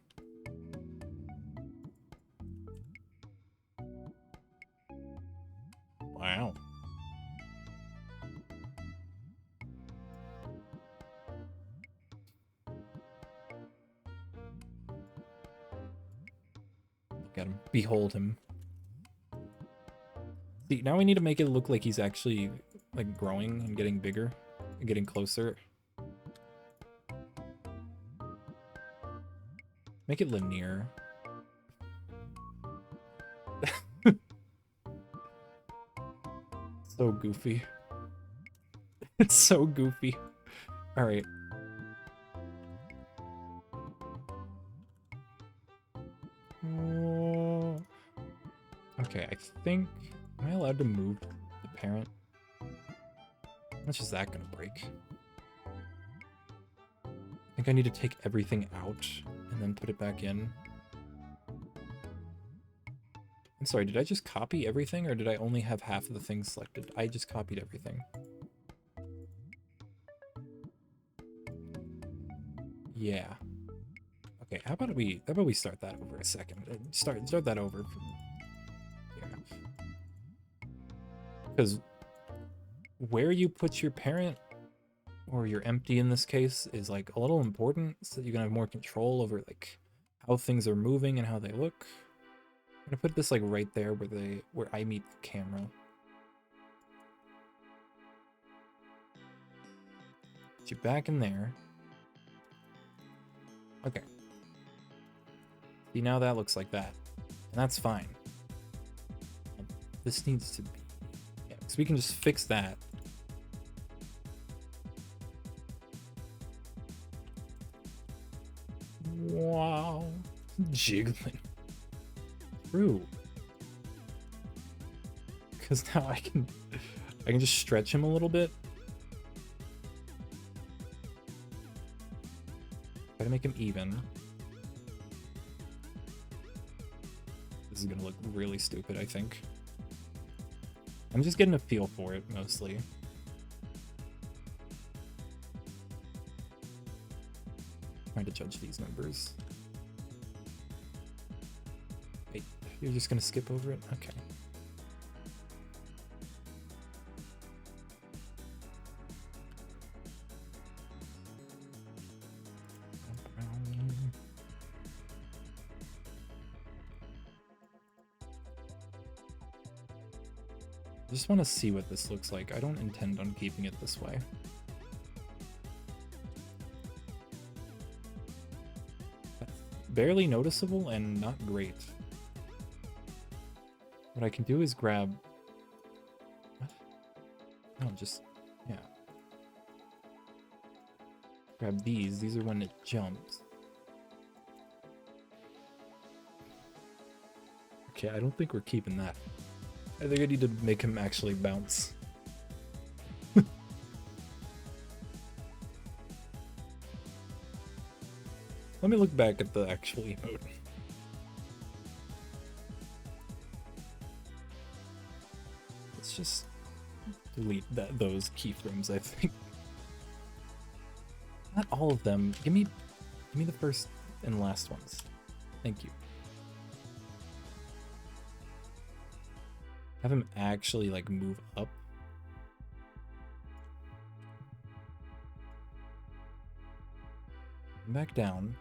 Wow. Look at him. Behold him. See, now we need to make it look like he's actually like growing and getting bigger and getting closer. Make it linear. So goofy. It's so goofy. All right. think... Am I allowed to move the parent? How much is that gonna break? I think I need to take everything out and then put it back in. I'm sorry, did I just copy everything or did I only have half of the things selected? I just copied everything. Yeah. Okay, how about we start that over a second? Start that over from here. Because where you put your parent, or your empty in this case, is like a little important so that you can have more control over like how things are moving and how they look. I'm gonna put this like right there where I meet the camera. Put you back in there. Okay. See, now that looks like that. And that's fine. This needs to be... Yeah, because we can just fix that. Wow. Jiggling. True. Because now I can just stretch him a little bit. Try to make him even. This is gonna look really stupid, I think. I'm just getting a feel for it, mostly. Trying to judge these numbers. Wait, you're just gonna skip over it? Okay. I just want to see what this looks like. I don't intend on keeping it this way. That's barely noticeable and not great. What I can do is grab... What? Oh, just... Yeah. Grab these. These are when it jumps. Okay, I don't think we're keeping that. I think I need to make him actually bounce. Let me look back at the actual emote. Let's just delete those keyframes, I think. Not all of them. Give me the first and last ones. Thank you. Have him actually like move up. Back down.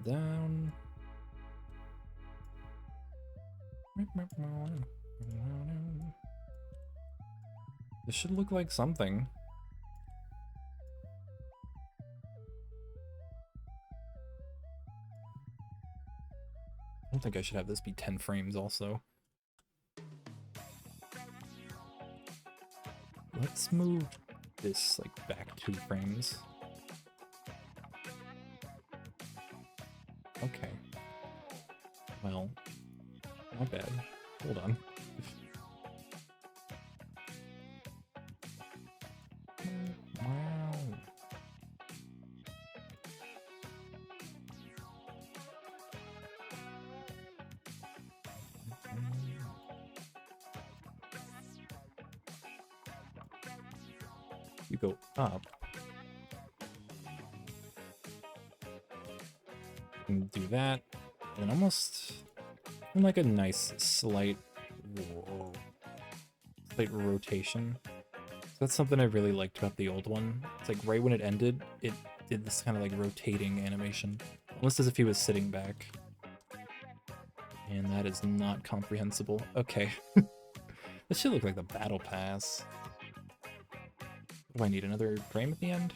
Down. This should look like something. I don't think I should have this be 10 frames also. Let's move this like back 2 frames. Okay. Well, not bad. Hold on. Wow. You go up. And do that. And almost like a nice slight rotation. So that's something I really liked about the old one. It's like right when it ended, it did this kind of like rotating animation. Almost as if he was sitting back. And that is not comprehensible. Okay. This should look like the battle pass. Do I need another frame at the end?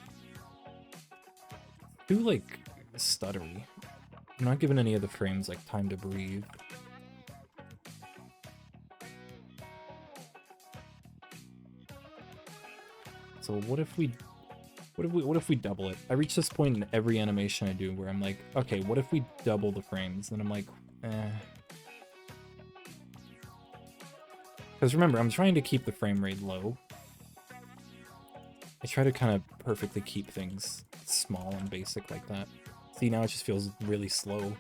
Too like stuttery. I'm not giving any of the frames like time to breathe. So what if we double it? I reach this point in every animation I do where I'm like, okay, what if we double the frames? Then I'm like, Because remember, I'm trying to keep the frame rate low. I try to kind of perfectly keep things small and basic like that. See, now it just feels really slow.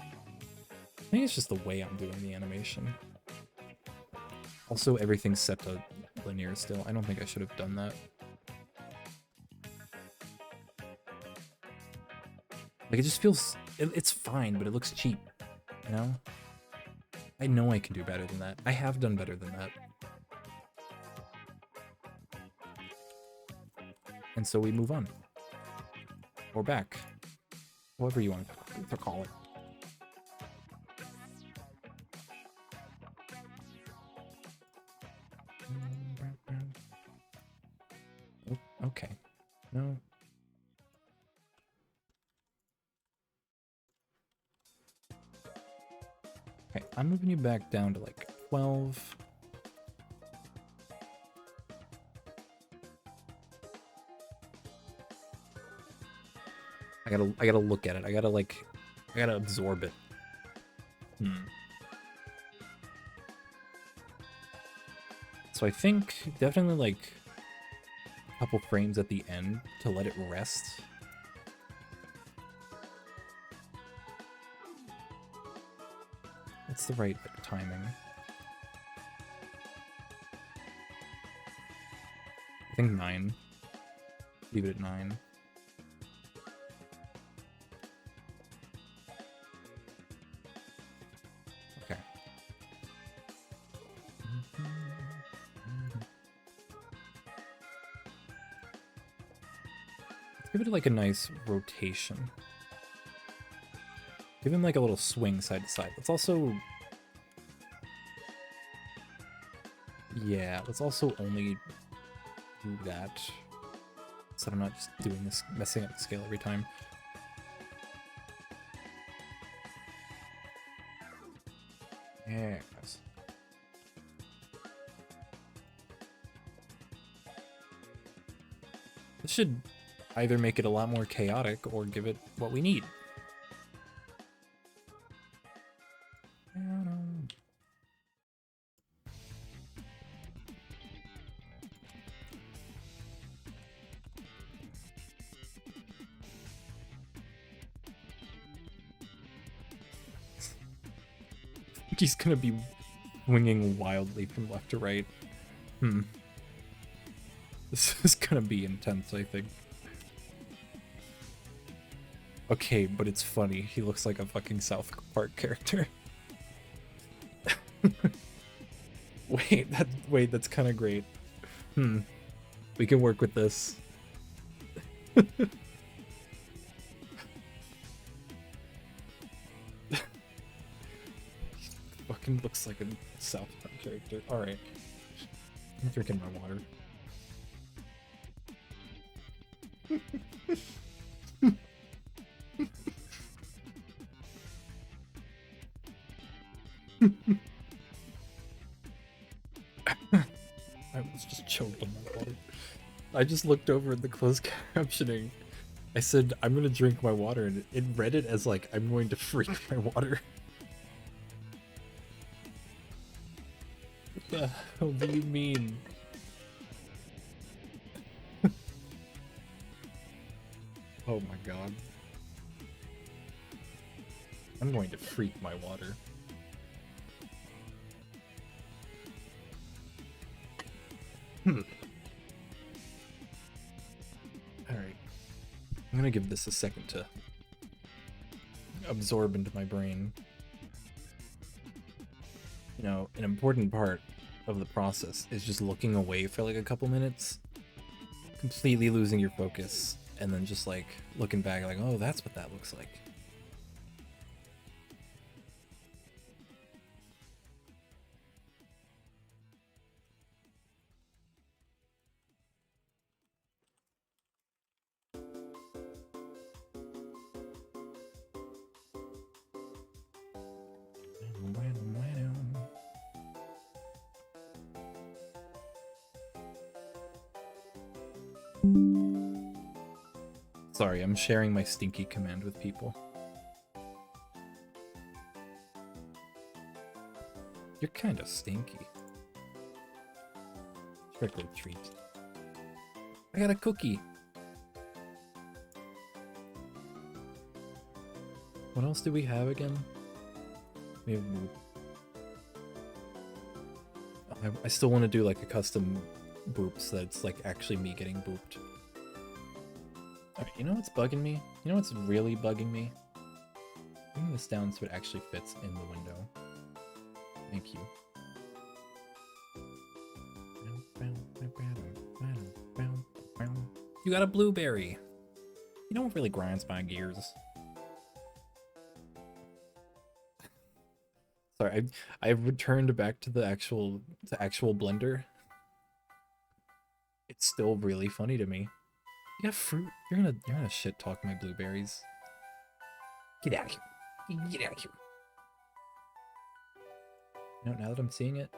I think it's just the way I'm doing the animation. Also, everything's set to linear still. I don't think I should have done that. Like, it just feels... It's fine, but it looks cheap, you know? I know I can do better than that. I have done better than that. And so we move on. Or back. However you want to call it. Oh, okay. No. Okay, I'm moving you back down to like 12. I gotta look at it. I gotta absorb it. So I think definitely like a couple frames at the end to let it rest. What's the right timing? I think 9. Leave it at 9. Okay. Let's give it like a nice rotation. Give him like a little swing side to side. Let's also... Yeah, let's also only do that. So I'm not just doing this, messing up the scale every time. Yes. This should either make it a lot more chaotic or give it what we need. He's gonna be winging wildly from left to right. This is gonna be intense, I think. Okay, but it's funny. He looks like a fucking South Park character. Wait, that's kind of great. We can work with this. Fucking looks like a South Park character. Alright. I'm drinking my water. I was just choked on my water. I just looked over at the closed captioning. I said, I'm gonna drink my water, and it read it as like, I'm going to freak my water. What the hell do you mean? Oh my god. I'm going to freak my water. Alright. I'm gonna give this a second to absorb into my brain. You know, an important part of the process is just looking away for like a couple minutes, completely losing your focus, and then just like looking back like, oh, that's what that looks like. Sorry, I'm sharing my stinky command with people. You're kind of stinky. Regular treat. I got a cookie. What else do we have again? We have... I still want to do like a custom boop so that it's like actually me getting booped. Alright, you know what's bugging me? You know what's really bugging me? Bring this down so it actually fits in the window. Thank you. You got a blueberry! You know what really grinds my gears? Sorry, I've returned back to the actual Blender. It's still really funny to me. You got fruit. You're gonna shit talk my blueberries. Get out of here. Get out of here. You know, now that I'm seeing it,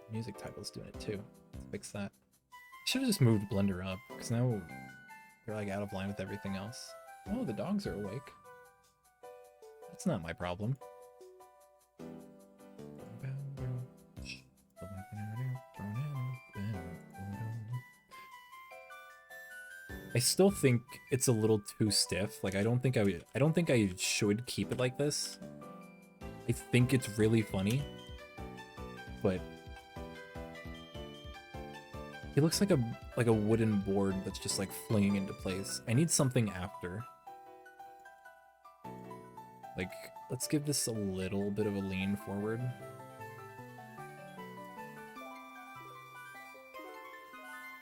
the music title's doing it too. Let's fix that. I should have just moved Blender up, because now they're like out of line with everything else. Oh, the dogs are awake. That's not my problem. I still think it's a little too stiff. Like I don't think I should keep it like this. I think it's really funny, but he looks like a wooden board that's just like flinging into place. I need something after. Like, let's give this a little bit of a lean forward.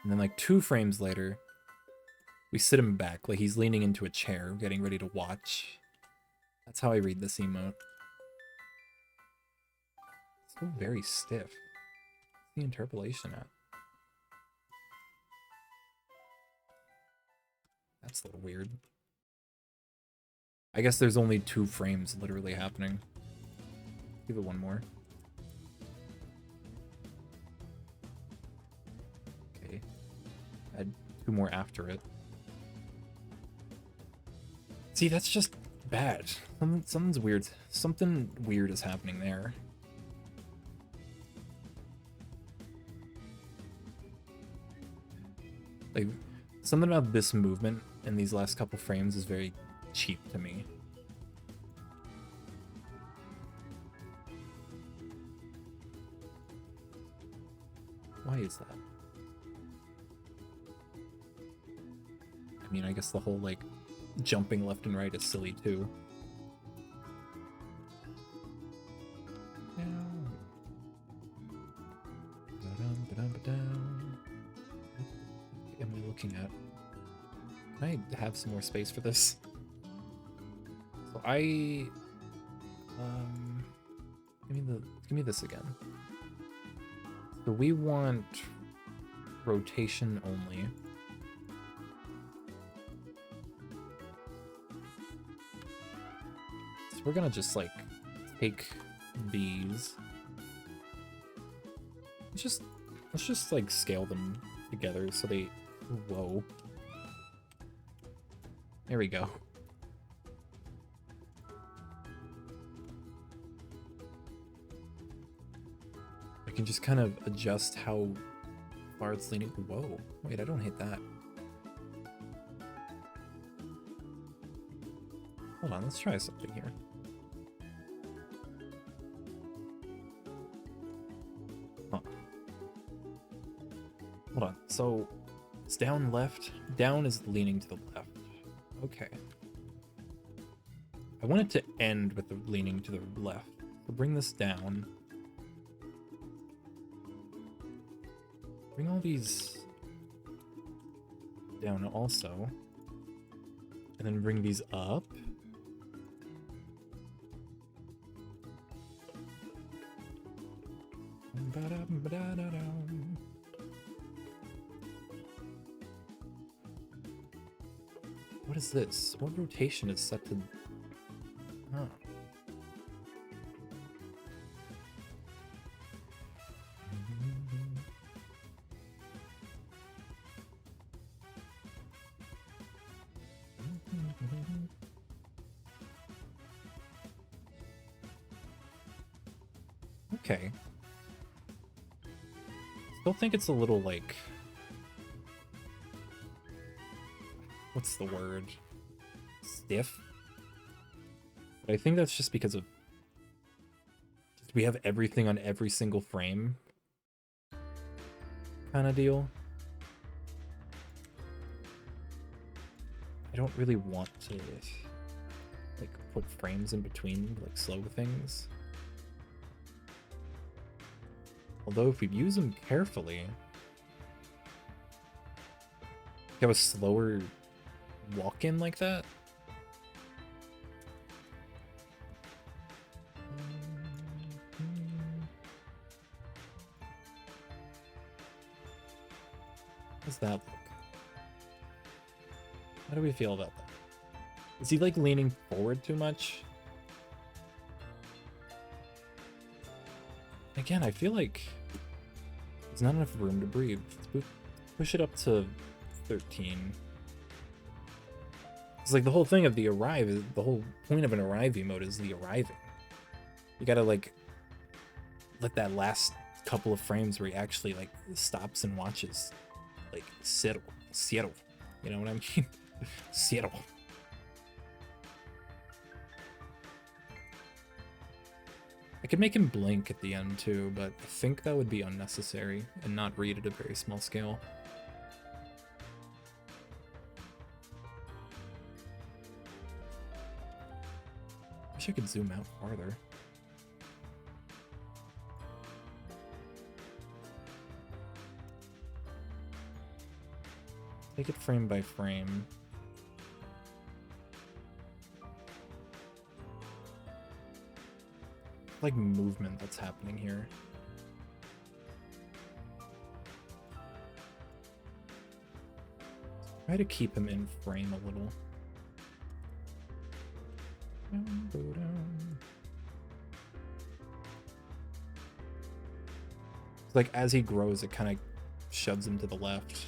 And then like 2 frames later, we sit him back, like he's leaning into a chair, getting ready to watch. That's how I read this emote. It's still very stiff. What's the interpolation at? That's a little weird. I guess there's only 2 frames literally happening. Give it one more. Okay. Add 2 more after it. See, that's just bad. Something's weird. Something weird is happening there. Like, something about this movement in these last couple frames is very cheap to me. Why is that? I mean, I guess the whole, like, jumping left and right is silly, too. What am I looking at? Can I have some more space for this? So give me this again. So we want rotation only. So we're gonna just like take these. Let's just like scale them together so they, whoa. There we go. I can just kind of adjust how far it's leaning. Whoa, wait, I don't hate that. Hold on, let's try something here. Huh. Hold on, so it's down left. Down is leaning to the left. Okay. I want it to end with the leaning to the left. So bring this down. Bring all these down also. And then bring these up. What is this? What rotation is set to... Huh. Okay. still think it's a little like, what's the word? Stiff. But I think that's just because of we have everything on every single frame kind of deal. I don't really want to like put frames in between to like slow things. Although if we use them carefully, have a slower walk-in like that. How's that look? How do we feel about that? Is he like leaning forward too much? Again, I feel like there's not enough room to breathe. Let's push it up to 13. It's like the whole thing of the arrive, the whole point of an arrive emote is the arriving. You gotta like let that last couple of frames where he actually like stops and watches, like settle, you know what I mean? Settle. I could make him blink at the end too, but I think that would be unnecessary and not read at a very small scale. Wish I could zoom out farther. Take it frame by frame. Like movement that's happening here. Try to keep him in frame a little. Like as he grows, it kind of shoves him to the left.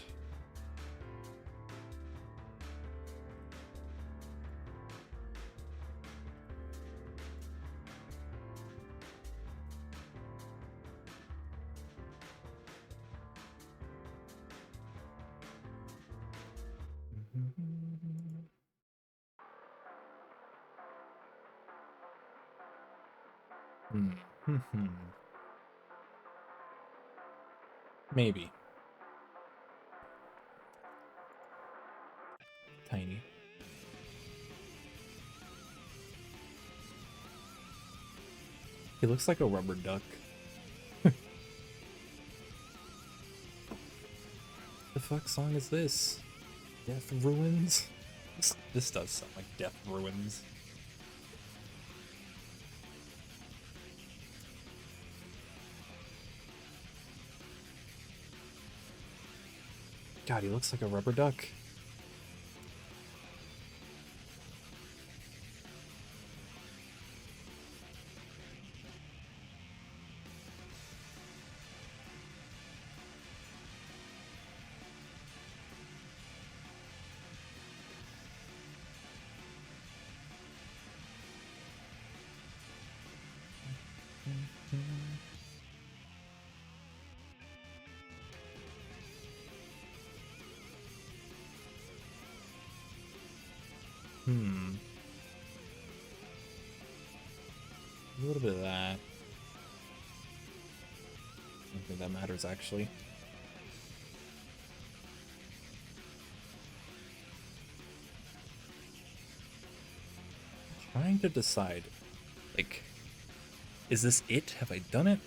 Maybe. Tiny. He looks like a rubber duck. The fuck song is this? Death Ruins? This does sound like Death Ruins. God, he looks like a rubber duck. A little bit of that. I don't think that matters, actually. I'm trying to decide, like, is this it? Have I done it?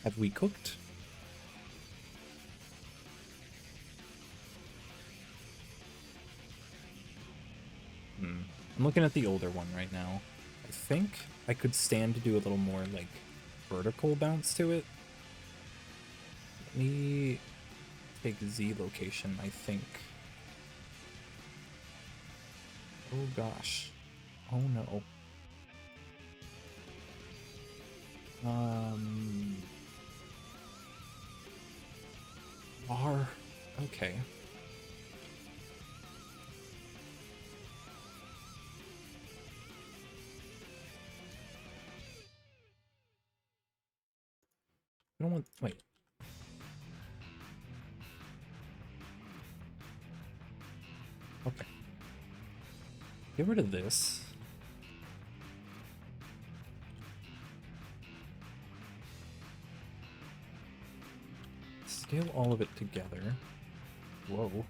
Have we cooked? I'm looking at the older one right now. I think I could stand to do a little more, like, vertical bounce to it. Let me take Z location, I think. Oh gosh. Oh no. R. Okay. I don't want. Wait. Get rid of this. Scale all of it together. Whoa.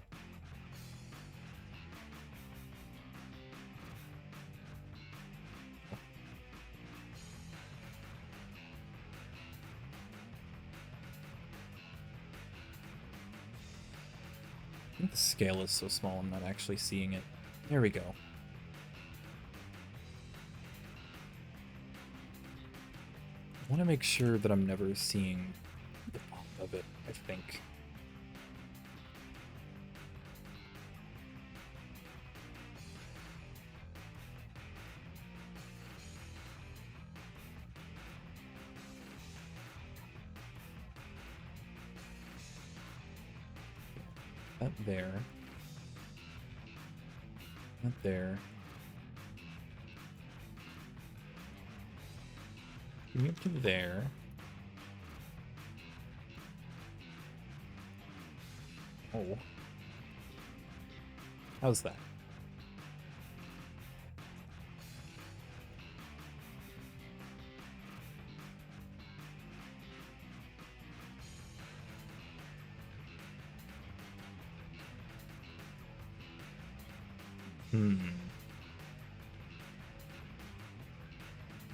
I think the scale is so small I'm not actually seeing it. There we go. I want to make sure that I'm never seeing the bottom of it, I think. That there. That there. Give me up to there. Oh. How's that?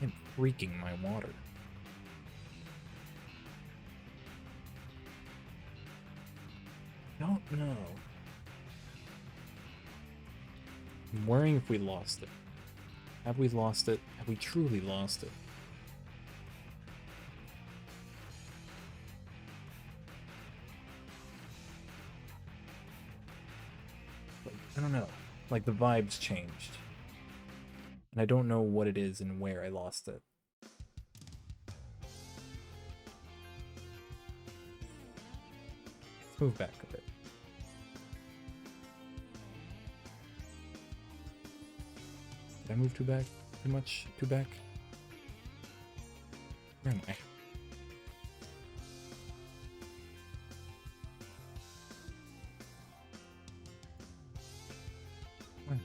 I'm freaking my water. Don't know. I'm worrying if we lost it. Have we lost it? Have we truly lost it? Like, I don't know. Like, the vibes changed. And I don't know what it is and where I lost it. Let's move back a bit. Did I move too back? Too much? Too back? Where am I? Where am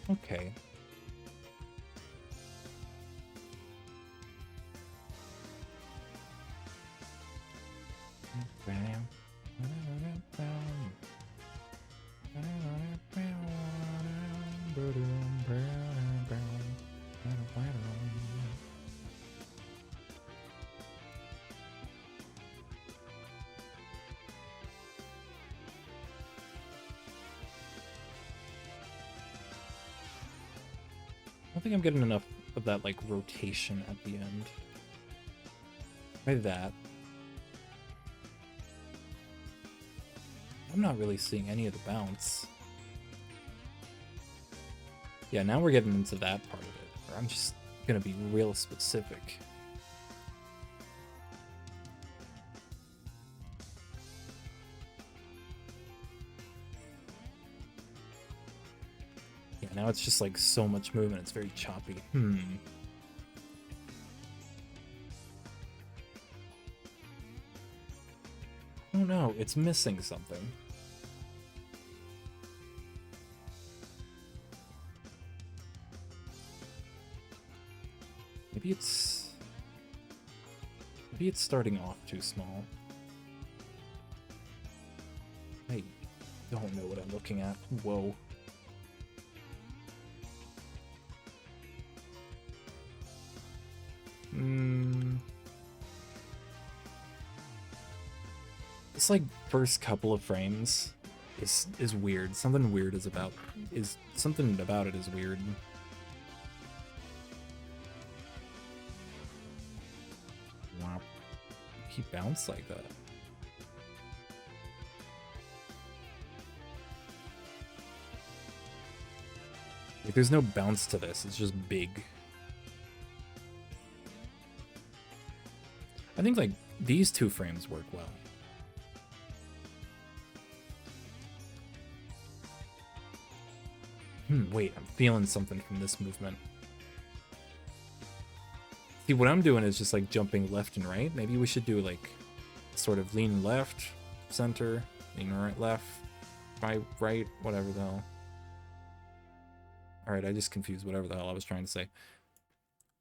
I? Okay. I don't think I'm getting enough of that, like, rotation at the end. Try that. I'm not really seeing any of the bounce. Yeah, now we're getting into that part of it, where I'm just gonna be real specific. Yeah, now it's just like so much movement, it's very choppy. Oh no, it's missing something. Maybe it's starting off too small. I don't know what I'm looking at. Whoa. This like first couple of frames is weird. Something about it is weird. Wow. He bounced like that. Like, there's no bounce to this, it's just big. I think, like, these two frames work well. Wait, I'm feeling something from this movement. See, what I'm doing is just like jumping left and right. Maybe we should do like sort of lean left, center, lean right, left, right, whatever the hell. All right, I just confused whatever the hell I was trying to say.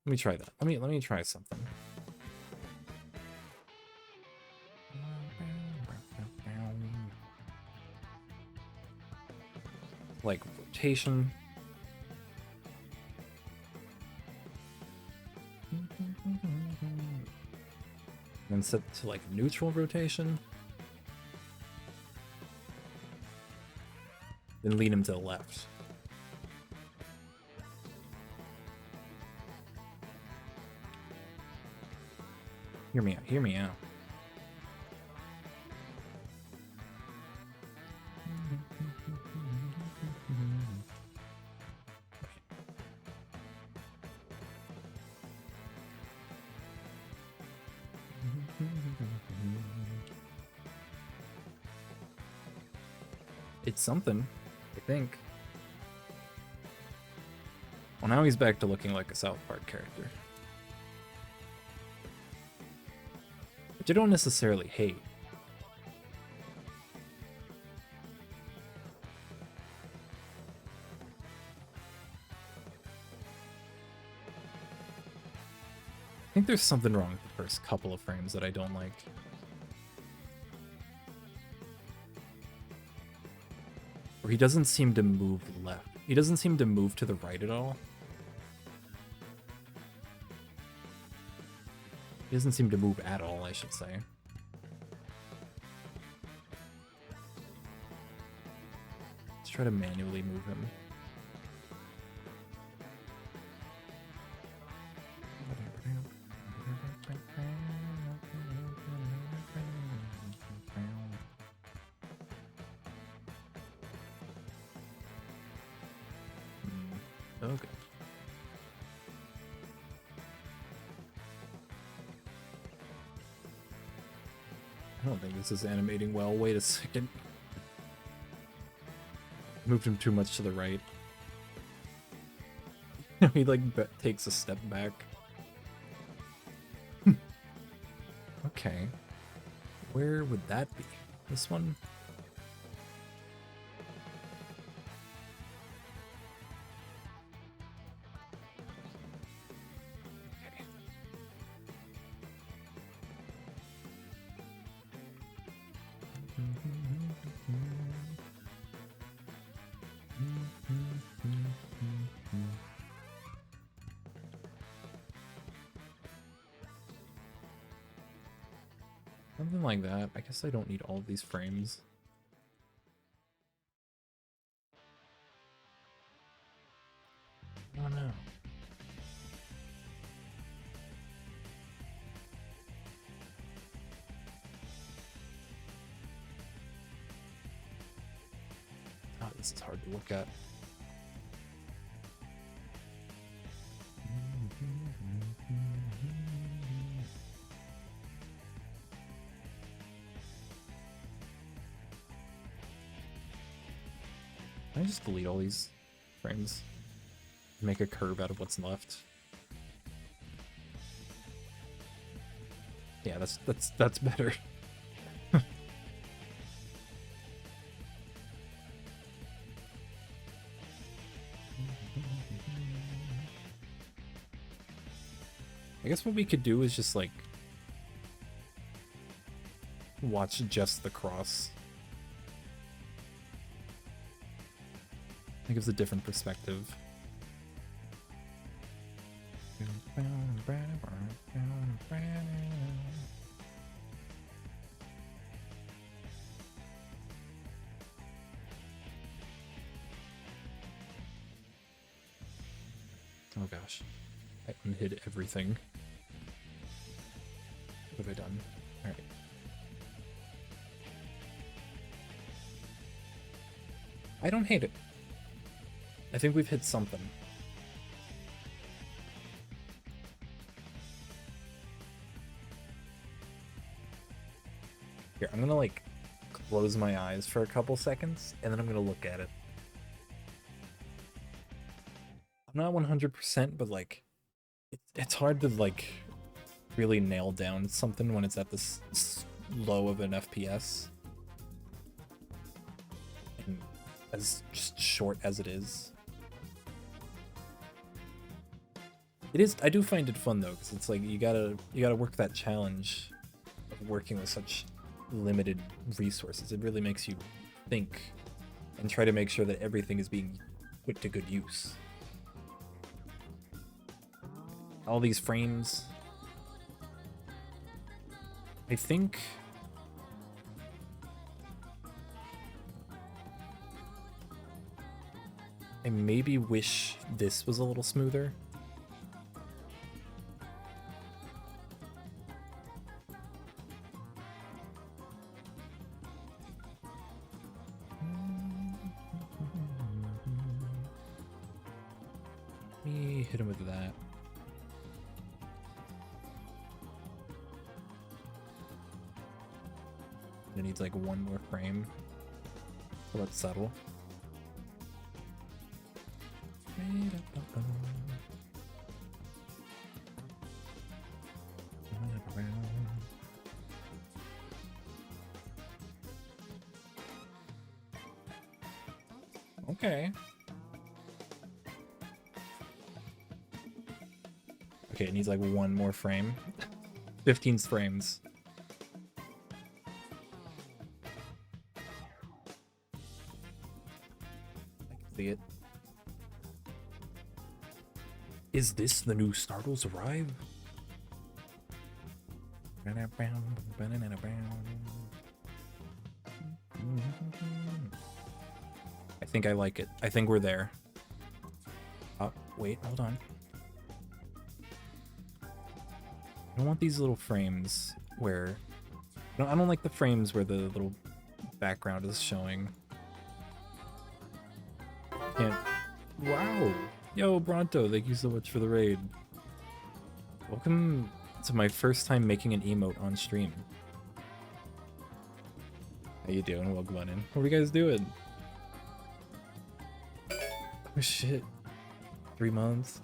Let me try that. Let me try something. Like rotation. Then set to like neutral rotation. Then lean him to the left. Hear me out, hear me out. It's something, I think. Well, now he's back to looking like a South Park character. Which I don't necessarily hate. I think there's something wrong with the first couple of frames that I don't like. Or he doesn't seem to move left. He doesn't seem to move to the right at all. He doesn't seem to move at all, I should say. Let's try to manually move him. Okay. I don't think this is animating well. Wait a second. Moved him too much to the right. He like takes a step back. Okay. Where would that be? This one? Okay. Something like that. I guess I don't need all of these frames. Oh no. Oh, this is hard to look at. Can I just delete all these frames? Make a curve out of what's left. Yeah, that's better. I guess what we could do is just like watch just the cross. It gives a different perspective. Oh gosh. I unhid everything. What have I done? Alright. I don't hate it. I think we've hit something. Here, I'm gonna like close my eyes for a couple seconds and then I'm gonna look at it. I'm not 100%, but like It's hard to like really nail down something when it's at this low of an FPS. And as just short as it is. It is, I do find it fun though, because it's like you gotta work that challenge of working with such limited resources. It really makes you think and try to make sure that everything is being put to good use. All these frames. I think I maybe wish this was a little smoother. Let me hit him with that. It needs like one more frame. So let's settle. Okay. Okay, it needs like one more frame. 15 frames. I can see it. Is this the new Startles Arrive? I think I like it. I think we're there. Oh, wait, hold on. I don't want these little frames where... I don't like the frames where the little background is showing. Can't... Wow! Yo, Bronto, thank you so much for the raid. Welcome to my first time making an emote on stream. How you doing? Welcome on in. What are you guys doing? Oh shit. 3 months.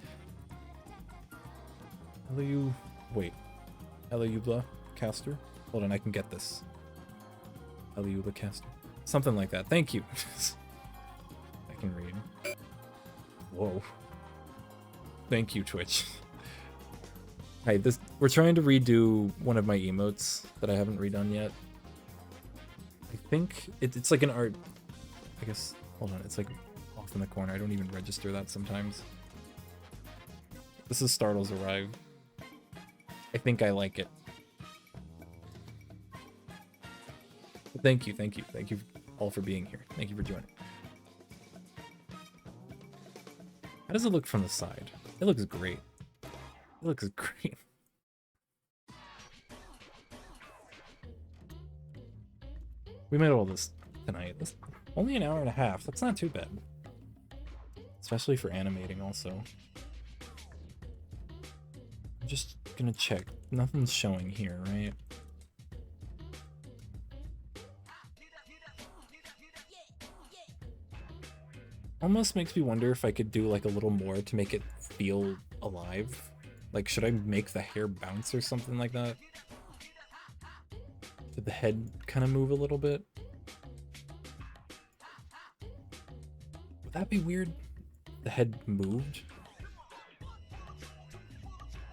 Hello you... Wait. Hello Eubla Caster? Hold on, I can get this. Hello Eubla Caster. Something like that. Thank you. I can read. Whoa. Thank you, Twitch. Hey, we're trying to redo one of my emotes that I haven't redone yet. I think it's like an art... I guess... Hold on, it's like off in the corner. I don't even register that sometimes. This is Startles Arrive. I think I like it. Thank you, thank you. Thank you all for being here. Thank you for joining. How does it look from the side? It looks great. It looks great. We made all this tonight. This, only an hour and a half. That's not too bad. Especially for animating also. I'm just gonna check. Nothing's showing here, right? Almost makes me wonder if I could do like a little more to make it feel alive. Like, should I make the hair bounce or something like that? Did the head kind of move a little bit? Would that be weird? The head moved?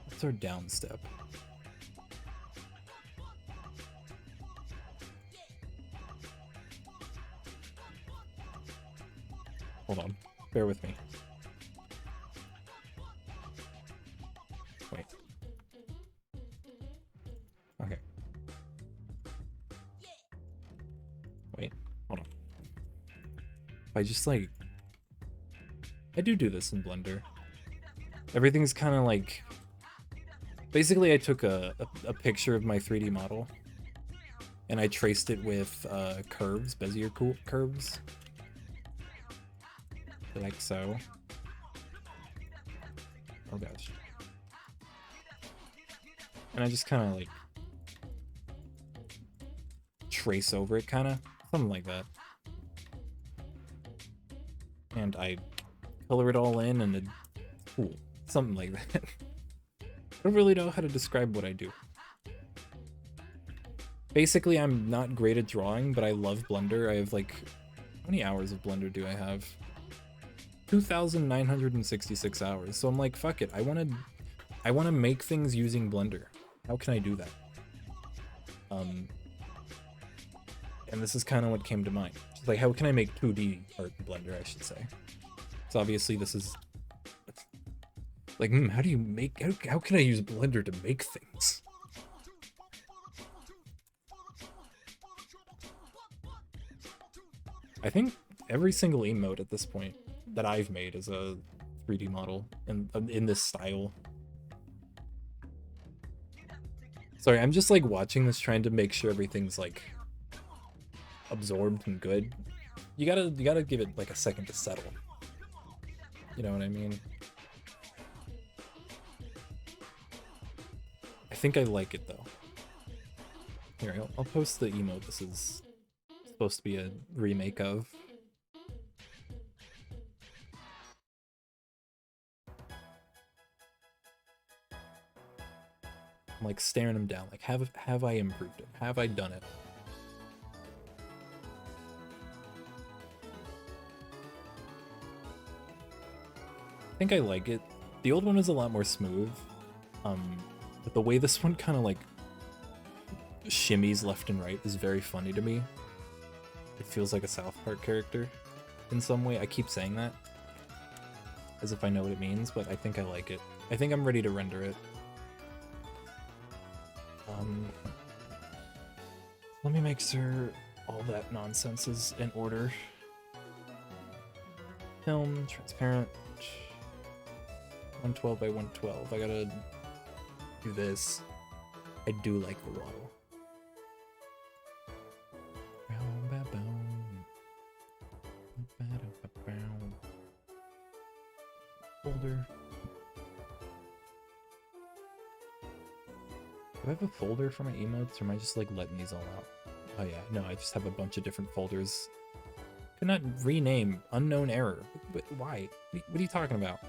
What's our down step? Hold on. Bear with me. Wait. Okay. Wait. Hold on. If I just like... I do this in Blender. Everything's kind of like... Basically, I took a picture of my 3D model. And I traced it with curves, Bezier curves. Like so. Oh gosh. And I just kind of like trace over it, kind of something like that. And I color it all in, and it, cool, something like that. don't really know how to describe what I do. Basically, I'm not great at drawing, but I love Blender. I have like, how many hours of Blender do I have? 2,966 hours. So I'm like, fuck it. I wanna make things using Blender. How can I do that? And this is kind of what came to mind. Just like, how can I make 2D art in Blender, I should say. So obviously this is like, how do you make, how can I use Blender to make things? I think every single emote at this point that I've made is a 3D model in this style. Sorry, I'm just like watching this, trying to make sure everything's like absorbed and good. You gotta give it like a second to settle. You know what I mean? I think I like it though. Here, I'll post the emote this is supposed to be a remake of. I'm like staring him down, like have I improved it? Have I done it? I think I like it. The old one was a lot more smooth, but the way this one kind of like shimmies left and right is very funny to me. It feels like a South Park character in some way. I keep saying that as if I know what it means, but I think I like it. I think I'm ready to render it. Let me make sure all that nonsense is in order. Film, transparent, 112 by 112. I gotta do this. I do like the waddle. Folder. Do I have a folder for my emotes, or am I just like letting these all out? Oh yeah, no, I just have a bunch of different folders. Could not rename unknown error. Why? What are you talking about?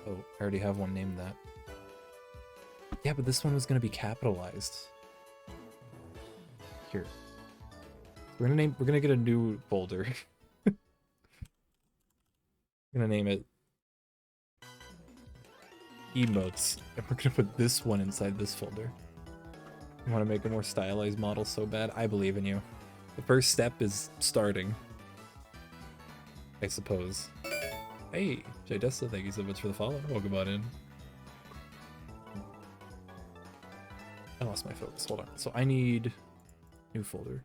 Oh, I already have one named that. Yeah, but this one was gonna be capitalized. Here. We're gonna get a new folder. I'm gonna name it emotes, and we're gonna put this one inside this folder. You want to make a more stylized model so bad? I believe in you. The first step is starting, I suppose. Hey, Jadessa, thank you so much for the follow. Welcome on in. I lost my focus. Hold on. So I need new folder.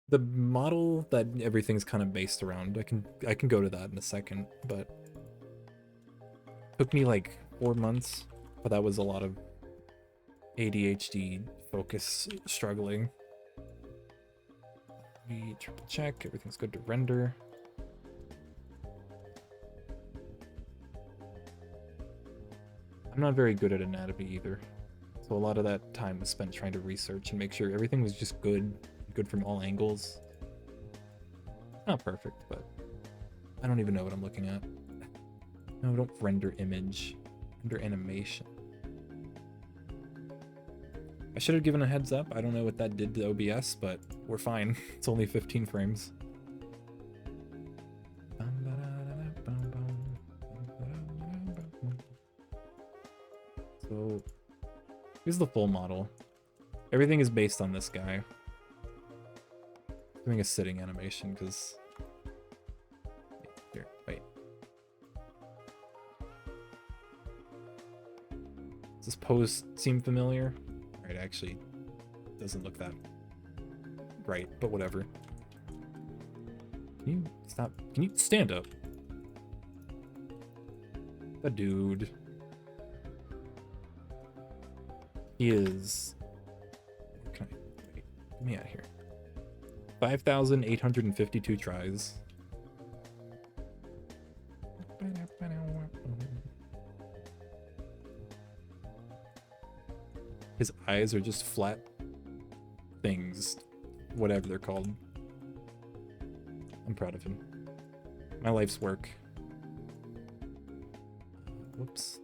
The model that everything's kind of based around, I can go to that in a second, but took me like 4 months, but that was a lot of ADHD focus struggling. We triple check, everything's good to render. I'm not very good at anatomy either, so a lot of that time was spent trying to research and make sure everything was just good from all angles. Not perfect, but I don't even know what I'm looking at. No, don't render image, render animation. I should have given a heads up. I don't know what that did to OBS, but we're fine. It's only 15 frames. So here's the full model. Everything is based on this guy. Doing a sitting animation because here, wait. Does this pose seem familiar? Right, actually doesn't look that right, but whatever. Can you stop? Can you stand up? The dude. He is. Can I, wait, get me out of here. 5,852 tries. His eyes are just flat things, whatever they're called. I'm proud of him. My life's work. Whoops.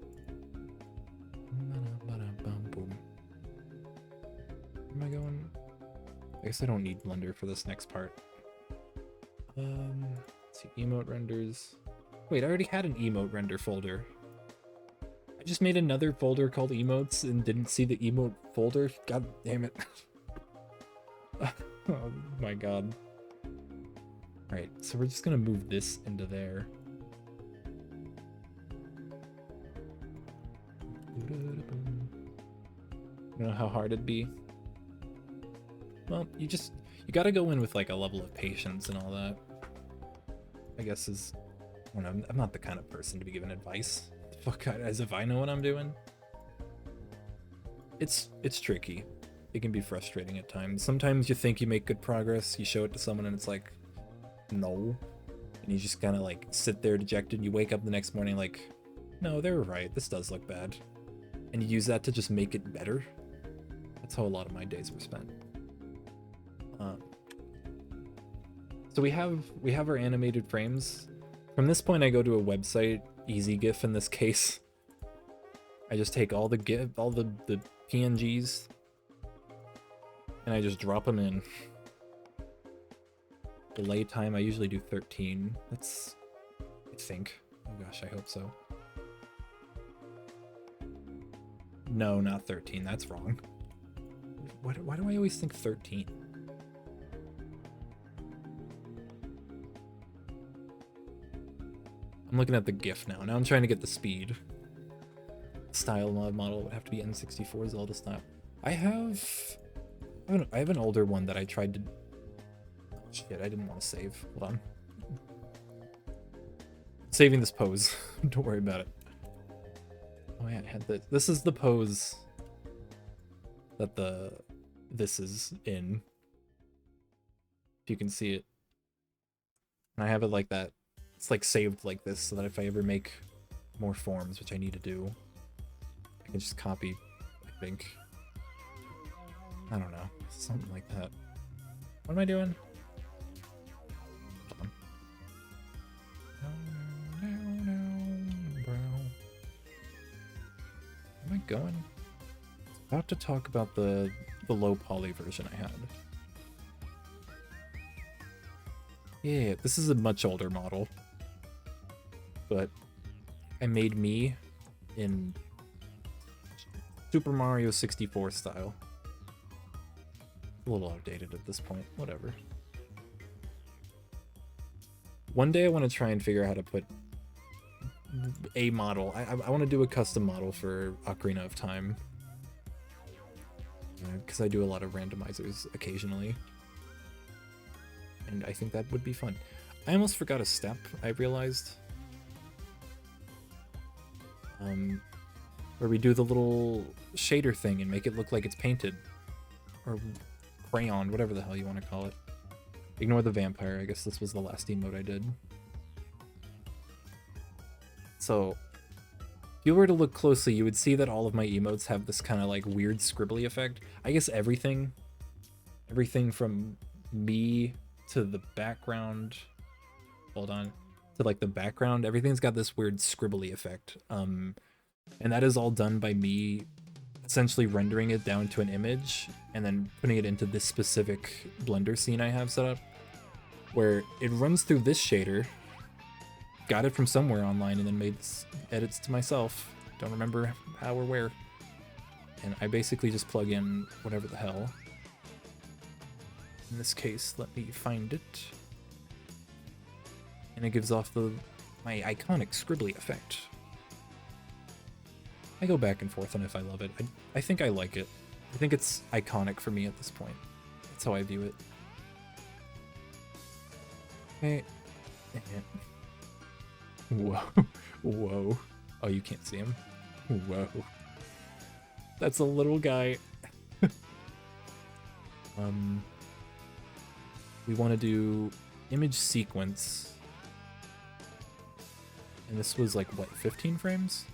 Where am I going? I guess I don't need Blender for this next part. Let's see, emote renders. Wait, I already had an emote render folder. I just made another folder called emotes and didn't see the emote folder. God damn it. Oh my god. Alright, so we're just gonna move this into there. You know how hard it'd be? Well, you gotta go in with like a level of patience and all that. I guess is, I don't know, I'm not the kind of person to be given advice. Fuck, as if I know what I'm doing. It's tricky. It can be frustrating at times. Sometimes you think you make good progress, you show it to someone and it's like, no. And you just kind of like sit there dejected and you wake up the next morning like, no, they were right, this does look bad. And you use that to just make it better. That's how a lot of my days were spent. So we have our animated frames. From this point I go to a website, EasyGIF in this case. I just take all the PNGs and I just drop them in. Delay time, I usually do 13. That's, I think. Oh gosh, I hope so. No, not 13. That's wrong. Why do I always think 13? I'm looking at the GIF now. Now I'm trying to get the speed. Style model would have to be N64 Zelda style. I have an older one that I tried to... Oh, shit, I didn't want to save. Hold on. Saving this pose. Don't worry about it. Oh yeah, I had this. This is the pose that this is in. If you can see it. And I have it like that. It's like saved like this so that if I ever make more forms, which I need to do, I can just copy, I think. I don't know. Something like that. What am I doing? Hold on. Where am I going? About to talk about the low poly version I had. Yeah, this is a much older model. But I made me in Super Mario 64 style. A little outdated at this point, whatever. One day I want to try and figure out how to put a model. I want to do a custom model for Ocarina of Time. Because I do a lot of randomizers occasionally. And I think that would be fun. I almost forgot a step, I realized. Where we do the little shader thing and make it look like it's painted. Or crayon, whatever the hell you want to call it. Ignore the vampire, I guess this was the last emote I did. So, if you were to look closely, you would see that all of my emotes have this kind of like weird scribbly effect. I guess everything from me to the background, hold on, to like the background, everything's got this weird scribbly effect. And that is all done by me essentially rendering it down to an image and then putting it into this specific Blender scene I have set up, where it runs through this shader, got it from somewhere online, and then made edits to myself. Don't remember how or where. And I basically just plug in whatever the hell. In this case, let me find it. And it gives off my iconic scribbly effect. I go back and forth on if I love it. I think I like it. I think it's iconic for me at this point. That's how I view it. Okay. Whoa. Whoa. Oh, you can't see him? Whoa. That's a little guy. We want to do image sequence. And this was like, what, 15 frames?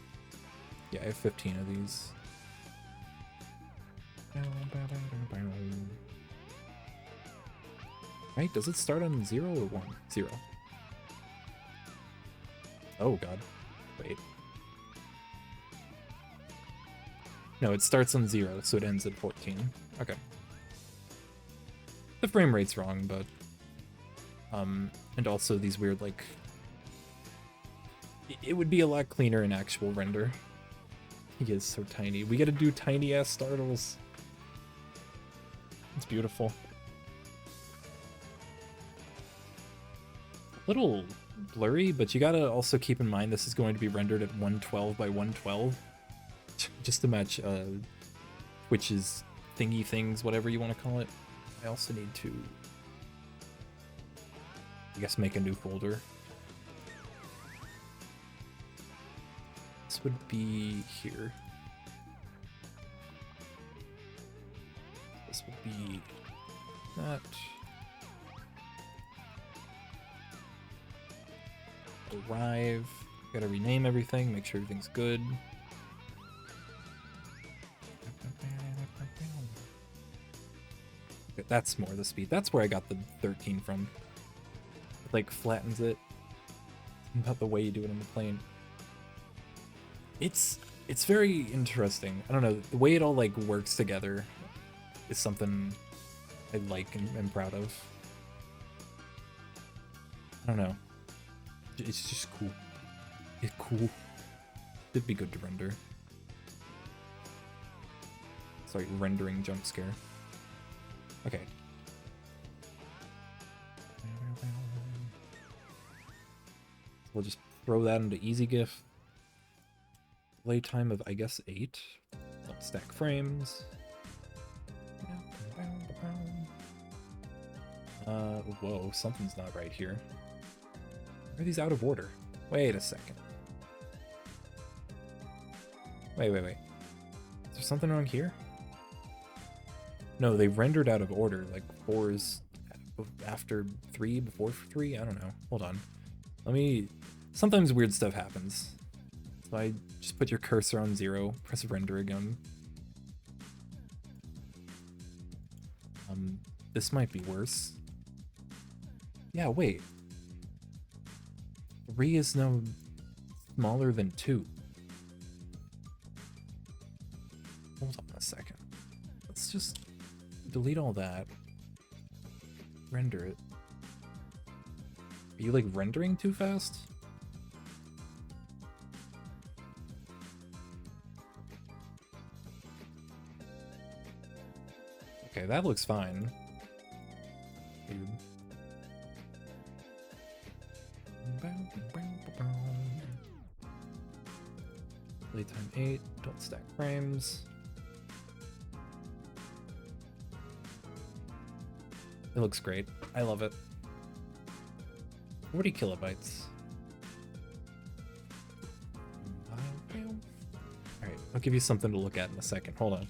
Yeah, I have 15 of these. Right, does it start on 0 or 1? 0. Oh god. Wait. No, it starts on 0, so it ends at 14. Okay. The frame rate's wrong, but... and also these weird, like... It would be a lot cleaner in actual render. He is so tiny. We gotta do tiny-ass startles. It's beautiful. A little blurry, but you gotta also keep in mind this is going to be rendered at 112 by 112. Just to match Twitch's thingy things, whatever you want to call it. I also need to, I guess, make a new folder. This would be here. This would be that. Arrive. Gotta rename everything, make sure everything's good. Okay, that's more the speed. That's where I got the 13 from. It, like, flattens it. About the way you do it in the plane. It's very interesting. I don't know, the way it all, like, works together is something I like and am proud of. I don't know. It's just cool. It's cool. It'd be good to render. Sorry, rendering jump scare. Okay. We'll just throw that into easy GIF. Play time of, I guess, 8. Don't stack frames. Whoa, something's not right here. Why are these out of order? Wait a second. Wait. Is there something wrong here? No, they rendered out of order. Like 4's after 3, before 3? I don't know. Hold on. Let me... Sometimes weird stuff happens. So I just put your cursor on 0, press render again. This might be worse. Yeah, wait. 3 is now smaller than 2. Hold on a second. Let's just delete all that. Render it. Are you, like, rendering too fast? Okay, that looks fine. Dude. Playtime 8, don't stack frames. 'It looks great. I love it. 40 kilobytes. Alright, I'll give you something to look at in a second. Hold on.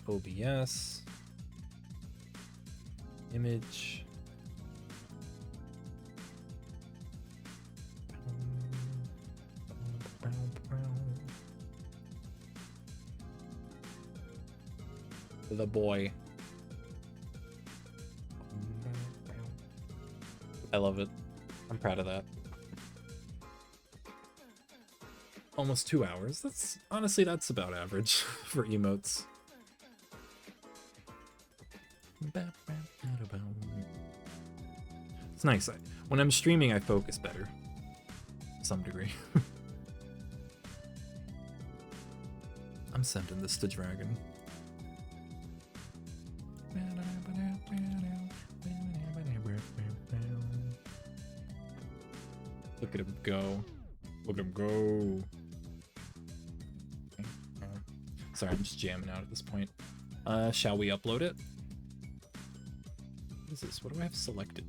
OBS. Image. The boy. I love it. I'm proud of that. Almost 2 hours. That's honestly, that's about average for emotes. It's nice. When I'm streaming, I focus better. To some degree. I'm sending this to Dragon. Look at him go. Look at him go. Sorry, I'm just jamming out at this point. Shall we upload it? What is this? What do I have selected?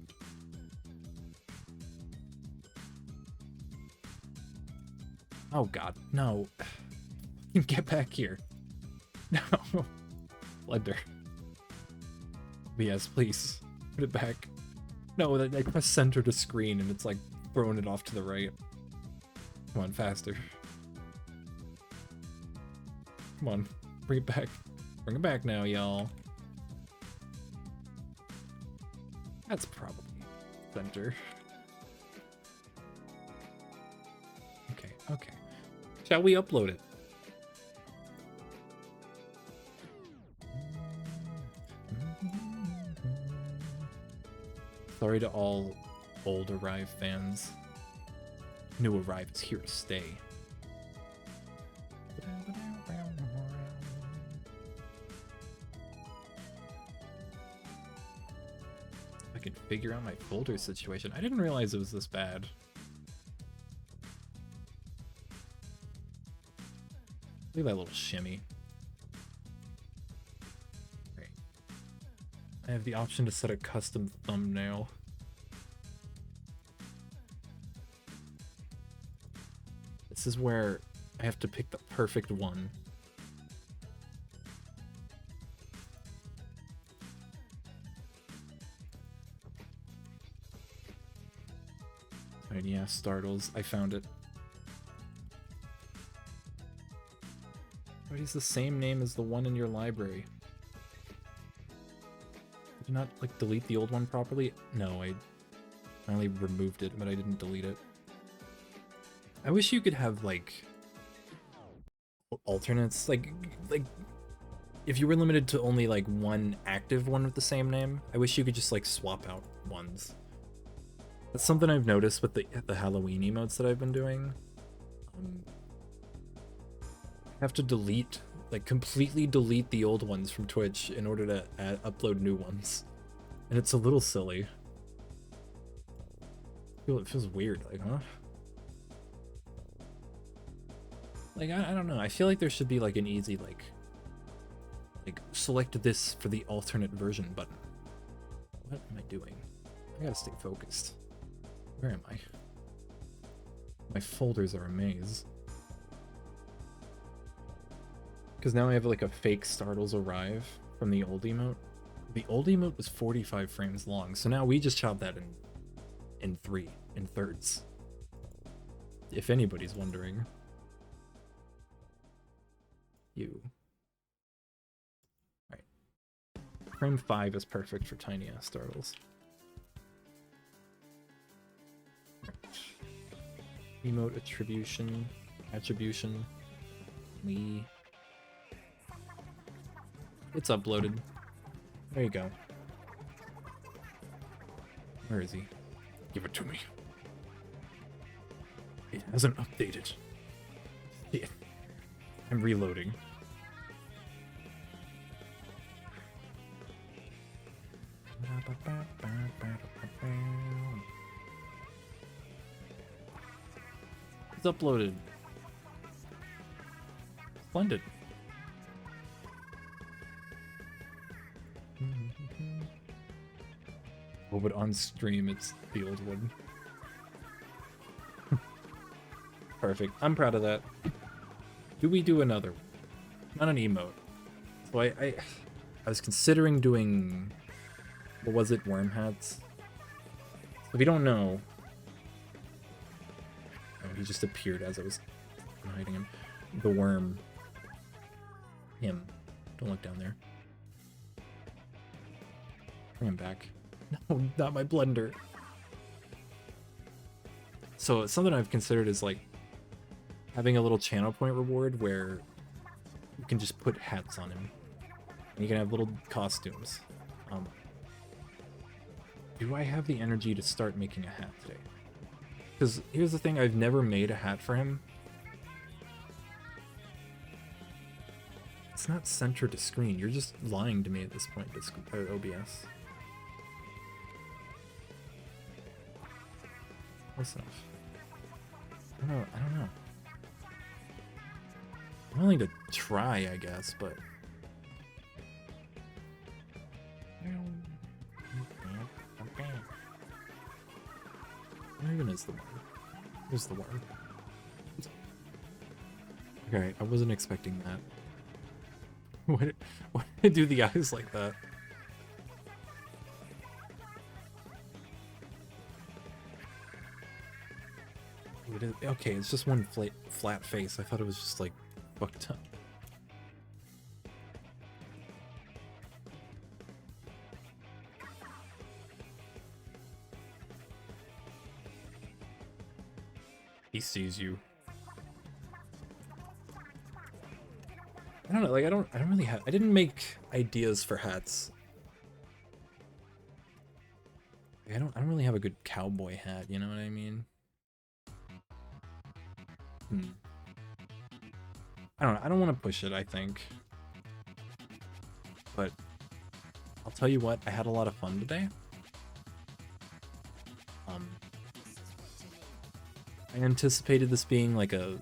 Oh god, no. Get back here. No. Blender. Yes, please. Put it back. No, I press center to screen and it's like throwing it off to the right. Come on, faster. Come on, bring it back. Bring it back now, y'all. That's probably center. Okay, okay. Shall we upload it? Sorry to all old Arrive fans. New Arrive is here to stay. I could figure out my folder situation. I didn't realize it was this bad. Look at that little shimmy. Great. I have the option to set a custom thumbnail. This is where I have to pick the perfect one. Tiny ass startles. I found it. But he's the same name as the one in your library. Did you not, like, delete the old one properly? No, I only removed it, but I didn't delete it. I wish you could have, like, alternates. Like, if you were limited to only, like, one active one with the same name, I wish you could just, like, swap out ones. That's something I've noticed with the Halloween emotes that I've been doing. I have to delete, like, completely delete the old ones from Twitch in order to upload new ones. And it's a little silly. It feels weird, like, huh? Like, I don't know. I feel like there should be, like, an easy, like, select this for the alternate version button. What am I doing? I gotta stay focused. Where am I? My folders are a maze. Because now I have, like, a fake Startles Arrive from the old emote. The old emote was 45 frames long, so now we just chop that in thirds. If anybody's wondering. You. Alright. Frame 5 is perfect for tiny ass startles. Emote attribution. It's uploaded. There you go. Where is he? Give it to me. It hasn't updated. Yeah. I'm reloading. It's uploaded. Splendid. Oh, but on stream it's the old one. Perfect. I'm proud of that. Do we do another one? Not an emote. So I was considering doing, what was it, worm hats? If you don't know, oh, he just appeared as I was hiding him. The worm. Him. Don't look down there. Bring him back. No, not my blender. So something I've considered is like having a little channel point reward where you can just put hats on him. And you can have little costumes. Do I have the energy to start making a hat today? Because here's the thing, I've never made a hat for him. It's not centered to screen. You're just lying to me at this point, OBS. Close enough. I don't know. I'm willing to try, I guess, but... Where even is the worm? There's the worm. Okay, I wasn't expecting that. Why did I do the eyes like that? Okay, it's just one flat face. I thought it was just like fucked up. He sees you. I don't know, like I don't really have, I didn't make ideas for hats. Like, I don't really have a good cowboy hat, you know what I mean? I don't know, I don't want to push it, I think. But I'll tell you what, I had a lot of fun today. I anticipated this being like a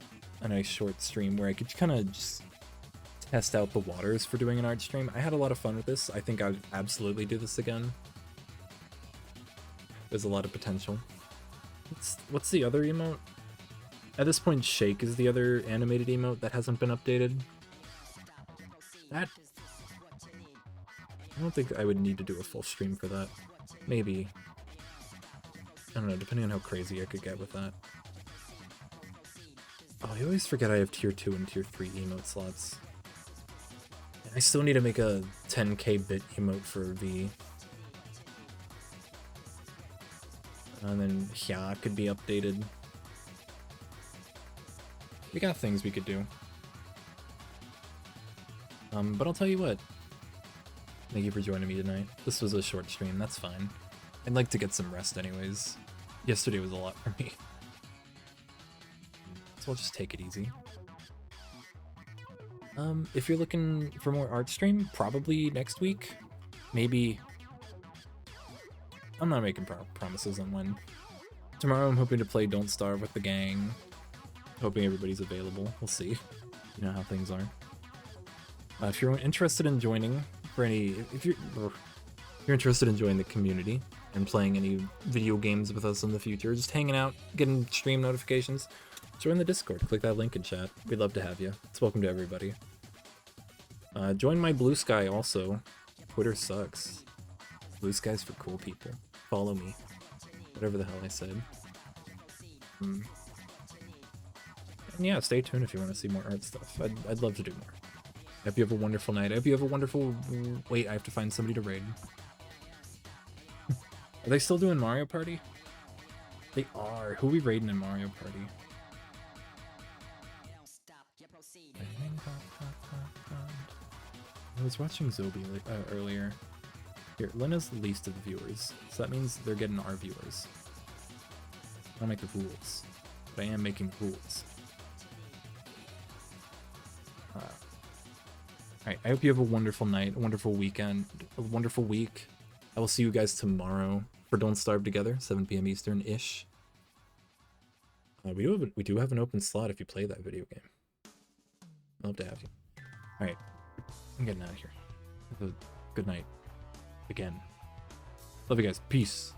nice short stream where I could kind of just test out the waters for doing an art stream. I had a lot of fun with this. I think I would absolutely do this again. There's a lot of potential. What's the other emote? At this point, Shake is the other animated emote that hasn't been updated. That... I don't think I would need to do a full stream for that. Maybe. I don't know, depending on how crazy I could get with that. Oh, I always forget I have tier 2 and tier 3 emote slots. I still need to make a 10k bit emote for V. And then yeah, it could be updated. We got things we could do. But I'll tell you what. Thank you for joining me tonight. This was a short stream, that's fine. I'd like to get some rest anyways. Yesterday was a lot for me. So I'll just take it easy. If you're looking for more art stream, probably next week. Maybe... I'm not making promises on when. Tomorrow I'm hoping to play Don't Starve with the gang. Hoping everybody's available. We'll see. You know how things are. If you're interested in joining for any... If you're interested in joining the community and playing any video games with us in the future, just hanging out, getting stream notifications, join the Discord. Click that link in chat. We'd love to have you. It's welcome to everybody. Join my Blue Sky also. Twitter sucks. Blue Sky's for cool people. Follow me. Whatever the hell I said. And yeah, stay tuned if you want to see more art stuff. I'd love to do more. I hope you have a wonderful night. I hope you have a wonderful... Wait, I have to find somebody to raid. Are they still doing Mario Party? They are. Who are we raiding in Mario Party? I was watching Zobi earlier. Here, Lena's the least of the viewers, so that means they're getting our viewers. I don't make the rules, but I am making rules. Alright, I hope you have a wonderful night, a wonderful weekend, a wonderful week. I will see you guys tomorrow for Don't Starve Together, 7 p.m. Eastern-ish. We do have an open slot if you play that video game. I'd love to have you. Alright, I'm getting out of here. Have a good night. Again. Love you guys. Peace.